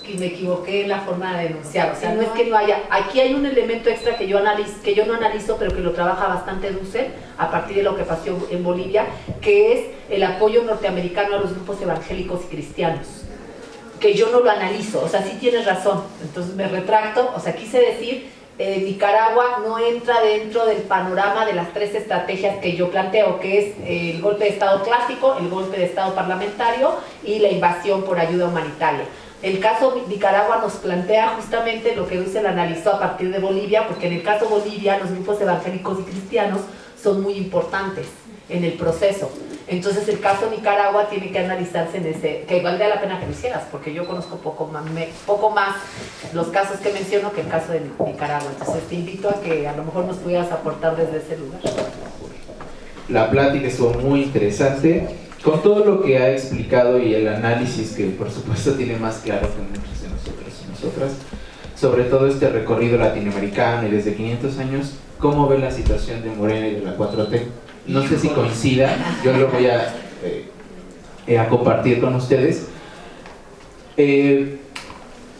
que me equivoqué en la forma de denunciar, no es que no haya, aquí hay un elemento extra que yo no analizo, pero que lo trabaja bastante Dussel a partir de lo que pasó en Bolivia, que es el apoyo norteamericano a los grupos evangélicos y cristianos, que yo no lo analizo, sí tienes razón, entonces me retracto, quise decir, Nicaragua no entra dentro del panorama de las 3 estrategias que yo planteo, que es el golpe de Estado clásico, el golpe de Estado parlamentario y la invasión por ayuda humanitaria. El caso Nicaragua nos plantea justamente lo que Dussel analizó a partir de Bolivia, porque en el caso Bolivia los grupos evangélicos y cristianos son muy importantes en el proceso. Entonces el caso Nicaragua tiene que analizarse en ese, que igual vale la pena que lo hicieras, porque yo conozco poco más los casos que menciono que el caso de Nicaragua. Entonces te invito a que a lo mejor nos pudieras aportar desde ese lugar. La plática estuvo muy interesante, con todo lo que ha explicado y el análisis que por supuesto tiene más claro que muchos de nosotros y nosotras, sobre todo este recorrido latinoamericano y desde 500 años, ¿cómo ve la situación de Morena y de la 4T? No sé si coincida, yo lo voy a compartir con ustedes.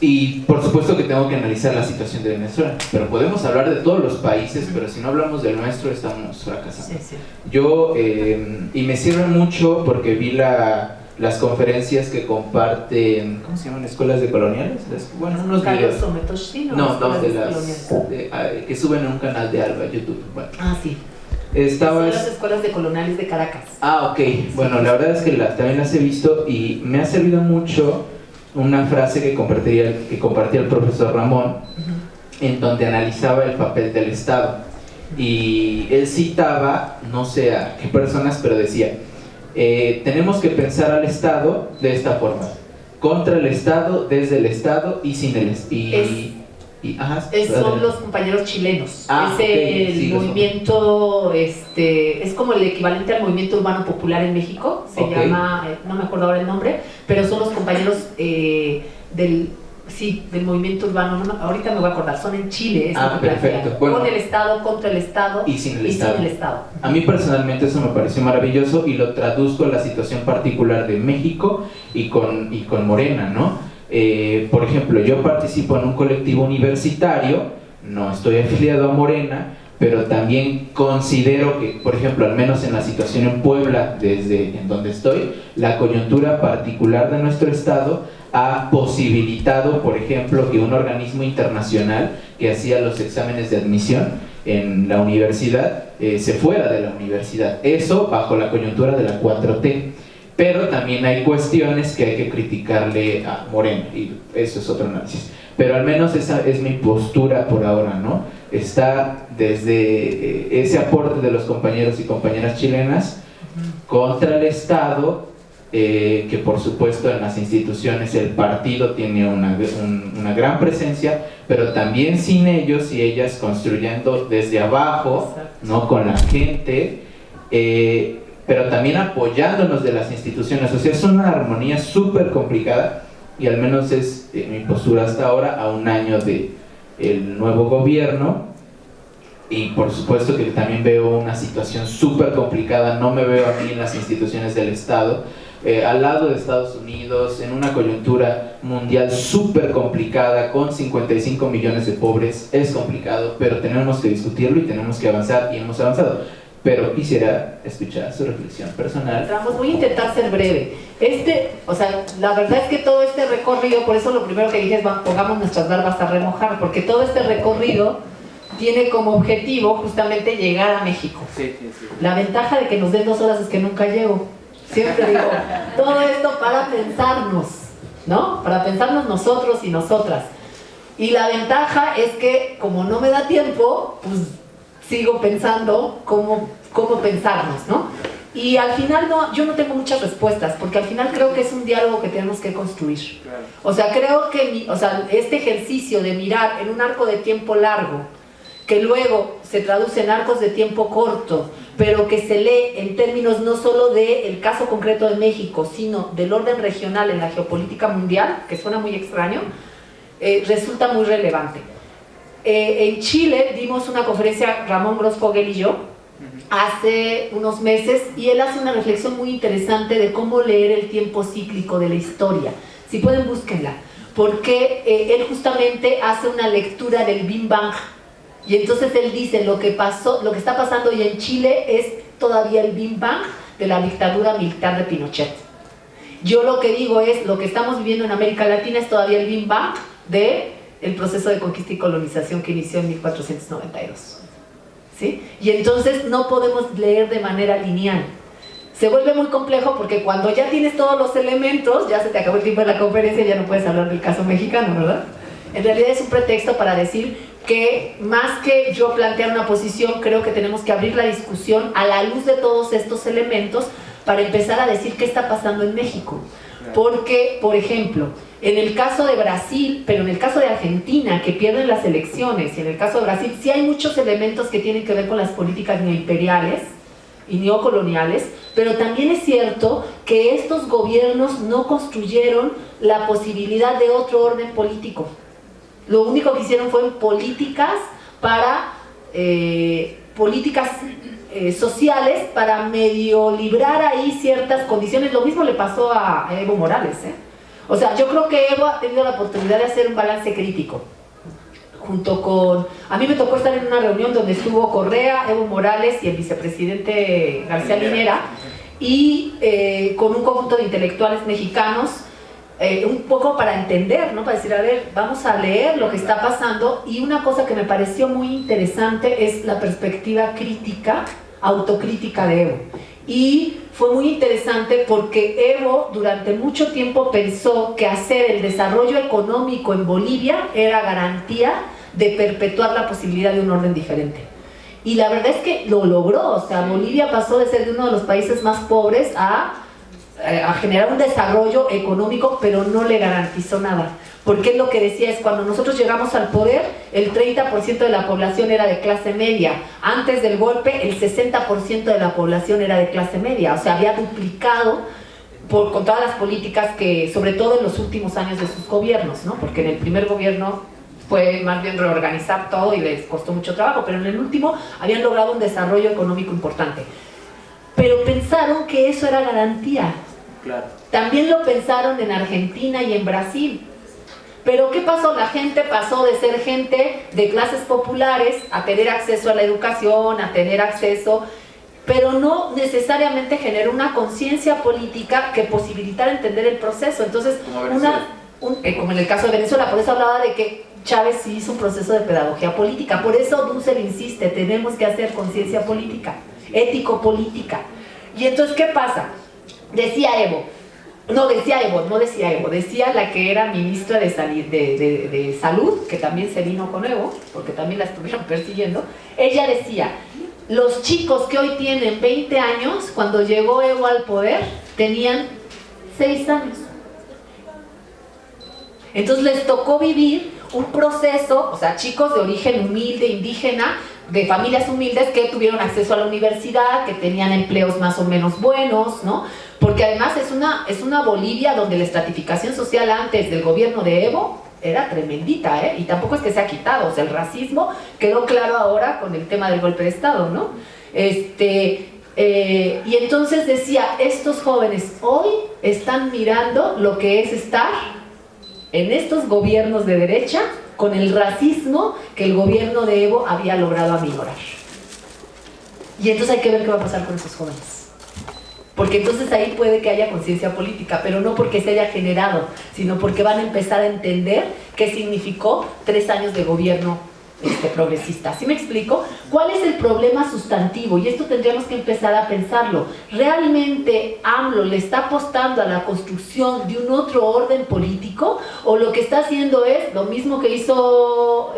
Y por supuesto que tengo que analizar la situación de Venezuela, pero podemos hablar de todos los países, pero si no hablamos del nuestro estamos fracasando. Yo, y me sirve mucho porque vi las conferencias que comparten, ¿cómo se llaman? ¿Escuelas de coloniales? Bueno, unos videos. Que suben a un canal de Alba, YouTube. Bueno. Sí. Son las escuelas de coloniales de Caracas. Ok. Bueno, la verdad es que también las he visto y me ha servido mucho una frase que compartía el profesor Ramón, en donde analizaba el papel del Estado. Y él citaba, no sé a qué personas, pero decía, tenemos que pensar al Estado de esta forma: contra el Estado, desde el Estado y sin el son los compañeros chilenos. El movimiento, es como el equivalente al movimiento urbano popular en México, se llama, no me acuerdo ahora el nombre, pero son los compañeros del movimiento urbano, ahorita me voy a acordar, son en Chile, perfecto. Bueno, con el Estado, contra el Estado y sin el Estado. A mí personalmente eso me pareció maravilloso y lo traduzco a la situación particular de México y con Morena, ¿no? Por ejemplo, yo participo en un colectivo universitario, no estoy afiliado a Morena, pero también considero que, por ejemplo, al menos en la situación en Puebla, desde en donde estoy, la coyuntura particular de nuestro estado ha posibilitado, por ejemplo, que un organismo internacional que hacía los exámenes de admisión en la universidad se fuera de la universidad. Eso bajo la coyuntura de la 4T. Pero también hay cuestiones que hay que criticarle a Moreno, y eso es otro análisis. Pero al menos esa es mi postura por ahora, ¿no? Está desde ese aporte de los compañeros y compañeras chilenas contra el Estado, que por supuesto en las instituciones el partido tiene una gran presencia, pero también sin ellos y ellas construyendo desde abajo, ¿no? Con la gente, pero también apoyándonos de las instituciones. O sea, es una armonía súper complicada, y al menos es mi postura hasta ahora, a un año del nuevo gobierno. Y por supuesto que también veo una situación súper complicada. No me veo aquí en las instituciones del Estado, al lado de Estados Unidos, en una coyuntura mundial súper complicada, con 55 millones de pobres. Es complicado, pero tenemos que discutirlo y tenemos que avanzar, y hemos avanzado. Pero quisiera escuchar su reflexión personal. Voy a intentar ser breve. O sea, la verdad es que todo este recorrido, por eso lo primero que dije es pongamos nuestras barbas a remojar, porque todo este recorrido tiene como objetivo justamente llegar a México. Sí. La ventaja de que nos den 2 horas es que nunca llego. Siempre digo, todo esto para pensarnos, ¿no? Para pensarnos nosotros y nosotras. Y la ventaja es que como no me da tiempo, pues sigo pensando cómo pensarnos, ¿no? Y al final yo no tengo muchas respuestas, porque al final creo que es un diálogo que tenemos que construir. O sea, creo que este ejercicio de mirar en un arco de tiempo largo, que luego se traduce en arcos de tiempo corto, pero que se lee en términos no solo del caso concreto de México, sino del orden regional en la geopolítica mundial, que suena muy extraño, resulta muy relevante. En Chile dimos una conferencia, Ramón Grossfogel y yo, hace unos meses, y él hace una reflexión muy interesante de cómo leer el tiempo cíclico de la historia. Si pueden, búsquenla, porque él justamente hace una lectura del Big Bang, y entonces él dice lo que está pasando hoy en Chile es todavía el Big Bang de la dictadura militar de Pinochet. Yo lo que digo es, lo que estamos viviendo en América Latina es todavía el Big Bang del proceso de conquista y colonización que inició en 1492. ¿Sí? Y entonces no podemos leer de manera lineal. Se vuelve muy complejo porque cuando ya tienes todos los elementos, ya se te acabó el tiempo de la conferencia y ya no puedes hablar del caso mexicano, ¿verdad? En realidad es un pretexto para decir que más que yo plantear una posición, creo que tenemos que abrir la discusión a la luz de todos estos elementos para empezar a decir qué está pasando en México. Porque, por ejemplo, en el caso de Brasil, pero en el caso de Argentina, que pierden las elecciones, y en el caso de Brasil, sí hay muchos elementos que tienen que ver con las políticas neoimperiales y neocoloniales, pero también es cierto que estos gobiernos no construyeron la posibilidad de otro orden político. Lo único que hicieron fue políticas sociales para medio librar ahí ciertas condiciones. Lo mismo le pasó a Evo Morales, O sea, yo creo que Evo ha tenido la oportunidad de hacer un balance crítico. Junto con... A mí me tocó estar en una reunión donde estuvo Correa, Evo Morales y el vicepresidente García Linera, y con un conjunto de intelectuales mexicanos, un poco para entender, ¿no? Para decir, a ver, vamos a leer lo que está pasando. Y una cosa que me pareció muy interesante es la perspectiva crítica, autocrítica de Evo. Y fue muy interesante porque Evo durante mucho tiempo pensó que hacer el desarrollo económico en Bolivia era garantía de perpetuar la posibilidad de un orden diferente. Y la verdad es que lo logró. O sea, Bolivia pasó de ser de uno de los países más pobres a generar un desarrollo económico, pero no le garantizó nada. Porque él lo que decía es, cuando nosotros llegamos al poder, el 30% de la población era de clase media. Antes del golpe, el 60% de la población era de clase media. O sea, había duplicado con todas las políticas que, sobre todo en los últimos años de sus gobiernos, ¿no? Porque en el primer gobierno fue más bien reorganizar todo y les costó mucho trabajo, pero en el último habían logrado un desarrollo económico importante. Pero pensaron que eso era garantía. Claro. También lo pensaron en Argentina y en Brasil. Pero ¿qué pasó? La gente pasó de ser gente de clases populares a tener acceso a la educación, a tener acceso, pero no necesariamente generó una conciencia política que posibilitara entender el proceso. Entonces, como en el caso de Venezuela, por eso hablaba de que Chávez sí hizo un proceso de pedagogía política. Por eso Dussel insiste, tenemos que hacer conciencia política, ético-política. Y entonces, ¿qué pasa? Decía la que era ministra de Salud, que también se vino con Evo, porque también la estuvieron persiguiendo. Ella decía, los chicos que hoy tienen 20 años, cuando llegó Evo al poder, tenían 6 años. Entonces les tocó vivir un proceso, o sea, chicos de origen humilde, indígena, de familias humildes que tuvieron acceso a la universidad, que tenían empleos más o menos buenos, ¿no? Porque además es una Bolivia donde la estratificación social antes del gobierno de Evo era tremendita, ¿eh? Y tampoco es que se ha quitado, o sea, el racismo quedó claro ahora con el tema del golpe de Estado, ¿no? Y entonces decía, estos jóvenes hoy están mirando lo que es estar en estos gobiernos de derecha con el racismo que el gobierno de Evo había logrado aminorar. Y entonces hay que ver qué va a pasar con esos jóvenes. Porque entonces ahí puede que haya conciencia política, pero no porque se haya generado, sino porque van a empezar a entender qué significó 3 años de gobierno progresista. ¿Sí me explico? ¿Cuál es el problema sustantivo? Y esto tendríamos que empezar a pensarlo. ¿Realmente AMLO le está apostando a la construcción de un otro orden político? ¿O lo que está haciendo es lo mismo que hizo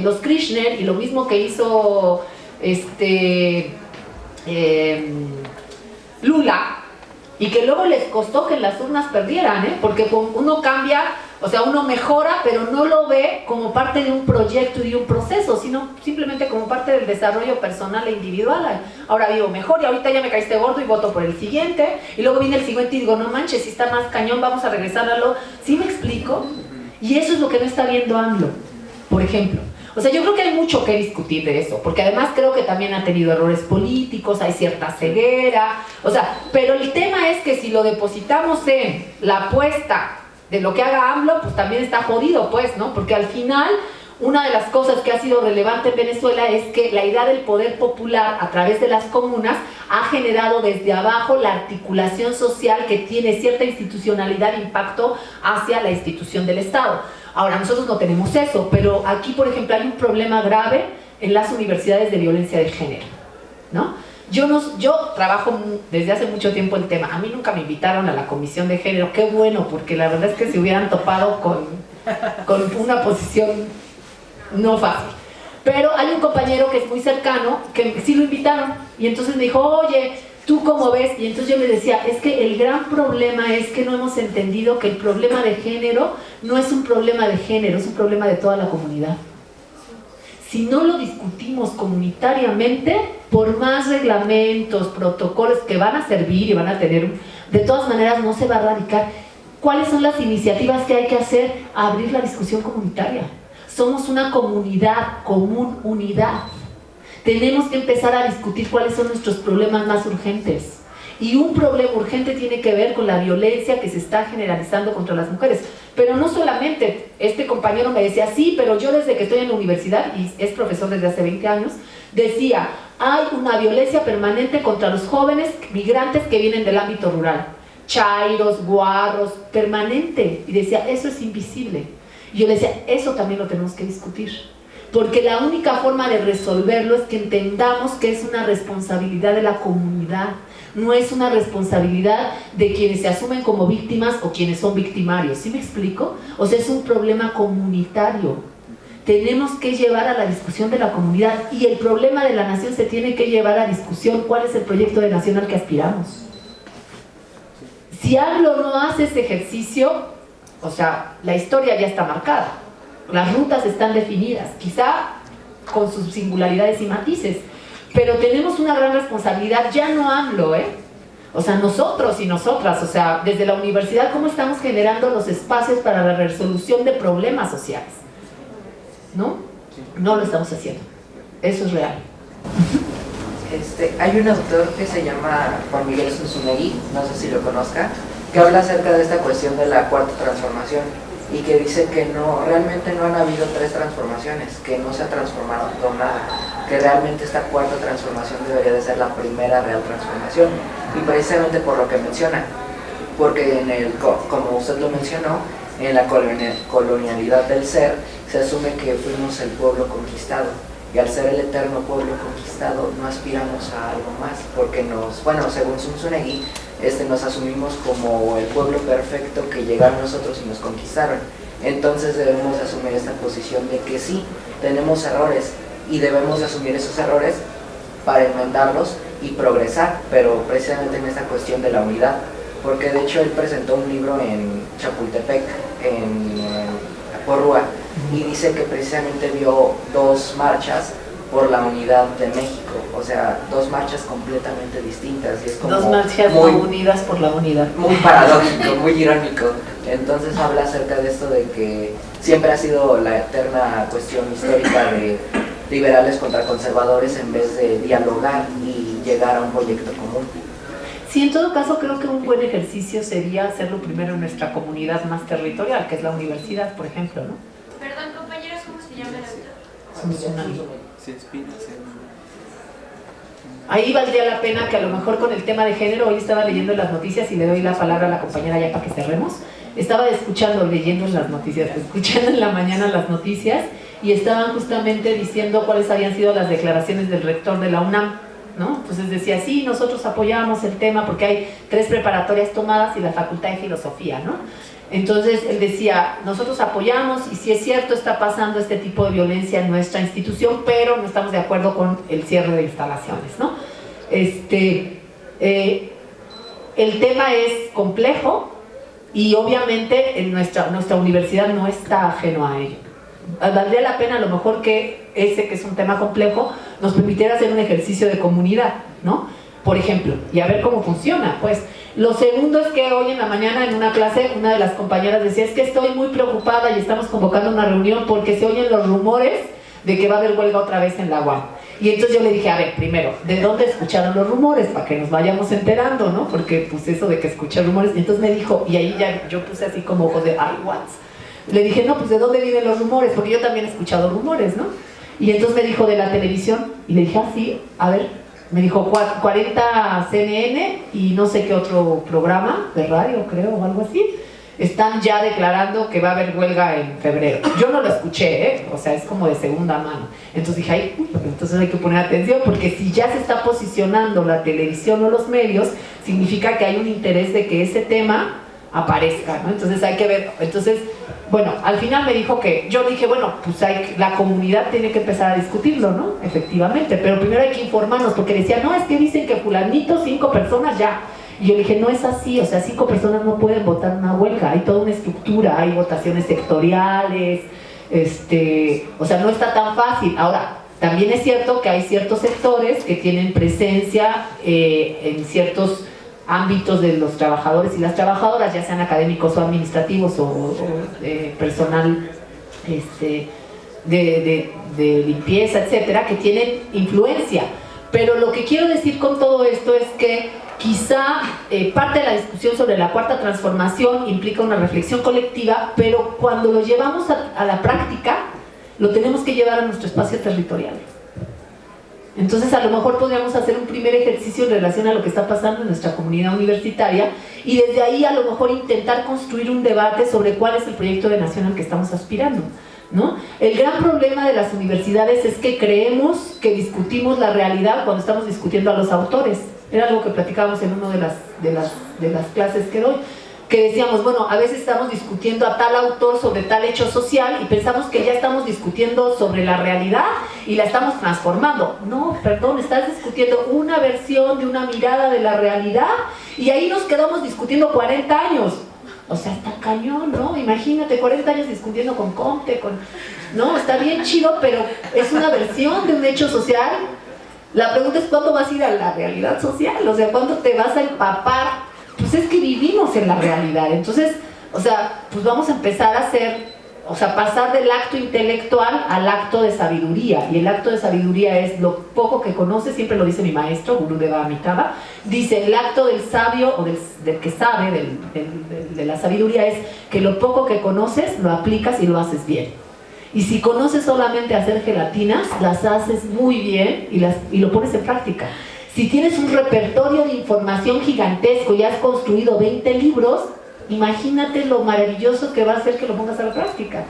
los Kirchner y lo mismo que hizo Lula? Y que luego les costó que en las urnas perdieran, ¿eh? Porque uno cambia, o sea, uno mejora, pero no lo ve como parte de un proyecto y de un proceso, sino simplemente como parte del desarrollo personal e individual. Ahora vivo mejor y ahorita ya me caíste gordo y voto por el siguiente. Y luego viene el siguiente y digo, no manches, si está más cañón, vamos a regresar a lo... ¿Sí me explico? Y eso es lo que no está viendo AMLO, por ejemplo. O sea, yo creo que hay mucho que discutir de eso, porque además creo que también ha tenido errores políticos, hay cierta ceguera, o sea, pero el tema es que si lo depositamos en la apuesta de lo que haga AMLO, pues también está jodido, pues, ¿no? Porque al final, una de las cosas que ha sido relevante en Venezuela es que la idea del poder popular a través de las comunas ha generado desde abajo la articulación social que tiene cierta institucionalidad e impacto hacia la institución del Estado. Ahora, nosotros no tenemos eso, pero aquí, por ejemplo, hay un problema grave en las universidades de violencia de género, ¿no? Yo trabajo desde hace mucho tiempo el tema. A mí nunca me invitaron a la comisión de género. Qué bueno, porque la verdad es que se hubieran topado con una posición no fácil. Pero hay un compañero que es muy cercano, que sí lo invitaron, y entonces me dijo, oye, ¿tú cómo ves? Y entonces yo le decía, es que el gran problema es que no hemos entendido que el problema de género no es un problema de género, es un problema de toda la comunidad. Si no lo discutimos comunitariamente, por más reglamentos, protocolos que van a servir y van a tener, de todas maneras no se va a erradicar. ¿Cuáles son las iniciativas que hay que hacer? Abrir la discusión comunitaria. Somos una comunidad, común, unidad. Tenemos que empezar a discutir cuáles son nuestros problemas más urgentes. Y un problema urgente tiene que ver con la violencia que se está generalizando contra las mujeres. Pero no solamente, este compañero me decía, sí, pero yo desde que estoy en la universidad, y es profesor desde hace 20 años, decía, hay una violencia permanente contra los jóvenes migrantes que vienen del ámbito rural. Chairos, guarros, permanente. Y decía, eso es invisible. Y yo le decía, eso también lo tenemos que discutir. Porque la única forma de resolverlo es que entendamos que es una responsabilidad de la comunidad, no es una responsabilidad de quienes se asumen como víctimas o quienes son victimarios. ¿Sí me explico? O sea, es un problema comunitario. Tenemos que llevar a la discusión de la comunidad, y el problema de la nación se tiene que llevar a discusión cuál es el proyecto de nación al que aspiramos. Si AMLO no hace ese ejercicio, o sea, la historia ya está marcada. Las rutas están definidas, quizá con sus singularidades y matices, pero tenemos una gran responsabilidad, ya no AMLO, o sea, nosotros y nosotras, o sea, desde la universidad, ¿cómo estamos generando los espacios para la resolución de problemas sociales? ¿No? No lo estamos haciendo, eso es real. Hay un autor que se llama Juan Miguel Zunzunegui, no sé si lo conozca, que habla acerca de esta cuestión de la cuarta transformación. y que dice que no, realmente no han habido 3 transformaciones, que no se ha transformado nada, que realmente esta cuarta transformación debería de ser la primera real transformación, y precisamente por lo que menciona, porque como usted lo mencionó, en la colonialidad del ser se asume que fuimos el pueblo conquistado, y al ser el eterno pueblo conquistado no aspiramos a algo más, porque según Sun Tzu-Negui, nos asumimos como el pueblo perfecto que llegaron nosotros y nos conquistaron. Entonces debemos asumir esta posición de que sí, tenemos errores y debemos asumir esos errores para enmendarlos y progresar, pero precisamente en esta cuestión de la unidad, porque de hecho él presentó un libro en Chapultepec, en Porrúa, y dice que precisamente vio 2 marchas por la unidad de México, o sea, 2 marchas completamente distintas, y es como 2 marchas no unidas por la unidad. Muy paradójico, muy irónico. Entonces habla acerca de esto de que siempre ha sido la eterna cuestión histórica de liberales contra conservadores en vez de dialogar y llegar a un proyecto común. Sí, en todo caso creo que un buen ejercicio sería hacerlo primero en nuestra comunidad más territorial, que es la universidad, por ejemplo, ¿no? Perdón, compañeros, ¿cómo se llama el autor? Ahí valdría la pena que a lo mejor con el tema de género, hoy estaba leyendo las noticias y le doy la palabra a la compañera ya para que cerremos. Estaba leyendo en las noticias, escuchando en la mañana las noticias y estaban justamente diciendo cuáles habían sido las declaraciones del rector de la UNAM, ¿no? Entonces decía, sí, nosotros apoyamos el tema porque hay 3 preparatorias tomadas y la Facultad de Filosofía, ¿no? Entonces él decía, nosotros apoyamos y si es cierto está pasando este tipo de violencia en nuestra institución, pero no estamos de acuerdo con el cierre de instalaciones, ¿no? El tema es complejo y obviamente en nuestra universidad no está ajeno a ello. Valdría la pena a lo mejor que que es un tema complejo, nos permitiera hacer un ejercicio de comunidad, ¿no? Por ejemplo, y a ver cómo funciona, pues. Lo segundo es que hoy en la mañana en una clase una de las compañeras decía, es que estoy muy preocupada y estamos convocando una reunión porque se oyen los rumores de que va a haber huelga otra vez en la UAM. Y entonces yo le dije, a ver, primero, ¿de dónde escucharon los rumores? Para que nos vayamos enterando, ¿no? Porque pues eso de que escuché rumores, y entonces me dijo, y ahí ya yo puse así como ojos de, ay, what? Le dije, no, pues ¿de dónde vienen los rumores? Porque yo también he escuchado rumores, ¿no? Y entonces me dijo, de la televisión, y le dije, ah, sí, a ver. Me dijo 40 CNN y no sé qué otro programa de radio, creo, o algo así, están ya declarando que va a haber huelga en febrero. Yo no lo escuché, o sea, es como de segunda mano. Entonces dije, ay, entonces hay que poner atención, porque si ya se está posicionando la televisión o los medios, significa que hay un interés de que ese tema aparezca, ¿no? Entonces hay que ver, entonces, bueno, al final me dijo que, yo dije, bueno, pues la comunidad tiene que empezar a discutirlo, ¿no? Efectivamente, pero primero hay que informarnos, porque decía, no, es que dicen que fulanito, 5 personas ya, y yo le dije, no es así, o sea, 5 personas no pueden votar una huelga, hay toda una estructura, hay votaciones sectoriales, o sea, no está tan fácil. Ahora, también es cierto que hay ciertos sectores que tienen presencia en ciertos ámbitos de los trabajadores y las trabajadoras, ya sean académicos o administrativos o personal de limpieza, etcétera, que tienen influencia. Pero lo que quiero decir con todo esto es que quizá parte de la discusión sobre la cuarta transformación implica una reflexión colectiva, pero cuando lo llevamos a la práctica, lo tenemos que llevar a nuestro espacio territorial. Entonces a lo mejor podríamos hacer un primer ejercicio en relación a lo que está pasando en nuestra comunidad universitaria y desde ahí a lo mejor intentar construir un debate sobre cuál es el proyecto de nación al que estamos aspirando, ¿no? El gran problema de las universidades es que creemos que discutimos la realidad cuando estamos discutiendo a los autores. Era algo que platicábamos en una de las clases que doy, que decíamos, bueno, a veces estamos discutiendo a tal autor sobre tal hecho social y pensamos que ya estamos discutiendo sobre la realidad y la estamos transformando. No, perdón, estás discutiendo una versión de una mirada de la realidad y ahí nos quedamos discutiendo 40 años. O sea, está cañón, ¿no? Imagínate, 40 años discutiendo con Comte, no, está bien chido, pero es una versión de un hecho social. La pregunta es, ¿cuándo vas a ir a la realidad social? O sea, ¿cuándo te vas a empapar? Pues es que vivimos en la realidad, entonces, o sea, pues vamos a empezar a hacer o sea, pasar del acto intelectual al acto de sabiduría. Y el acto de sabiduría es lo poco que conoce, siempre lo dice mi maestro, Gurudeva Amitabha. Dice, el acto del sabio o del que sabe, de la sabiduría, es que lo poco que conoces lo aplicas y lo haces bien. Y si conoces solamente hacer gelatinas, las haces muy bien y lo pones en práctica. Si tienes un repertorio de información gigantesco y has construido 20 libros, imagínate lo maravilloso que va a ser que lo pongas a la práctica.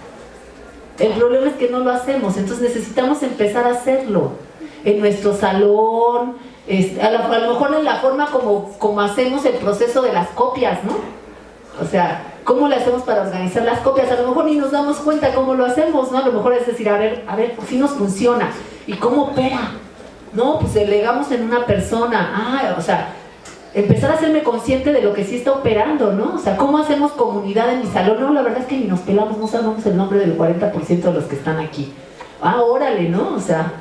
El problema es que no lo hacemos, entonces necesitamos empezar a hacerlo en nuestro salón, a lo mejor en la forma como hacemos el proceso de las copias, ¿no? O sea, ¿cómo le hacemos para organizar las copias? A lo mejor ni nos damos cuenta cómo lo hacemos, ¿no? A lo mejor es decir, a ver, pues sí nos funciona. ¿Y cómo opera? No, pues delegamos en una persona. O sea, empezar a hacerme consciente de lo que sí está operando, ¿no? O sea, ¿cómo hacemos comunidad en mi salón? No, la verdad es que ni nos pelamos, no sabemos el nombre del 40% de los que están aquí. Órale, ¿no? O sea,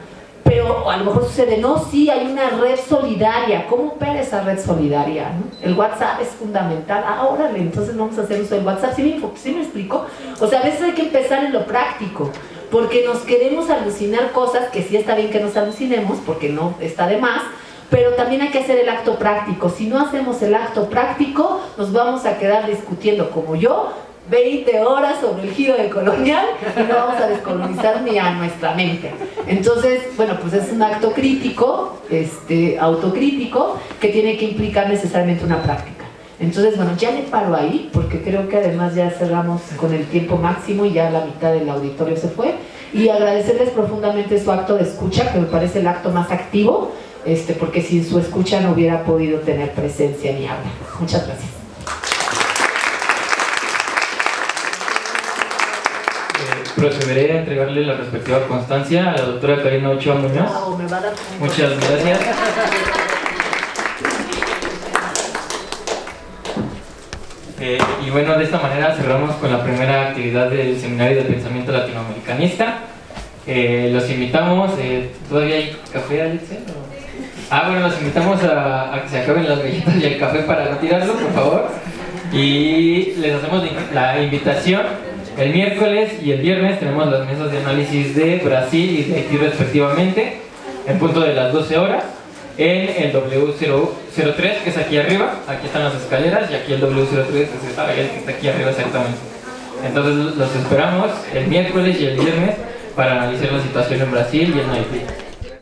pero a lo mejor sucede, no, sí, hay una red solidaria. ¿Cómo opera esa red solidaria, no? El WhatsApp es fundamental. Órale, entonces vamos a hacer uso del WhatsApp. ¿Sí me explico? O sea, a veces hay que empezar en lo práctico, porque nos queremos alucinar cosas que sí está bien que nos alucinemos, porque no está de más, pero también hay que hacer el acto práctico. Si no hacemos el acto práctico, nos vamos a quedar discutiendo, como yo, 20 horas sobre el giro de colonial y no vamos a descolonizar ni a nuestra mente. Entonces, bueno, pues es un acto crítico, autocrítico, que tiene que implicar necesariamente una práctica. Entonces, bueno, ya le paro ahí, porque creo que además ya cerramos con el tiempo máximo y ya la mitad del auditorio se fue. Y agradecerles profundamente su acto de escucha, que me parece el acto más activo, porque sin su escucha no hubiera podido tener presencia ni habla. Muchas gracias. Procederé a entregarle la respectiva constancia a la doctora Karina Ochoa Muñoz. Me va a dar Muchas gracias. Y bueno, de esta manera cerramos con la primera actividad del Seminario de Pensamiento Latinoamericanista. Los invitamos, ¿todavía hay café, Alexe? Bueno, los invitamos a que se acaben las galletas y el café para retirarlo, por favor. Y les hacemos la invitación. El miércoles y el viernes tenemos las mesas de análisis de Brasil y de Haití respectivamente, en punto de las 12 horas, en el W003, que es aquí arriba. Aquí están las escaleras y aquí el W03 es el que está aquí arriba exactamente. Entonces los esperamos el miércoles y el viernes para analizar la situación en Brasil y en Haití.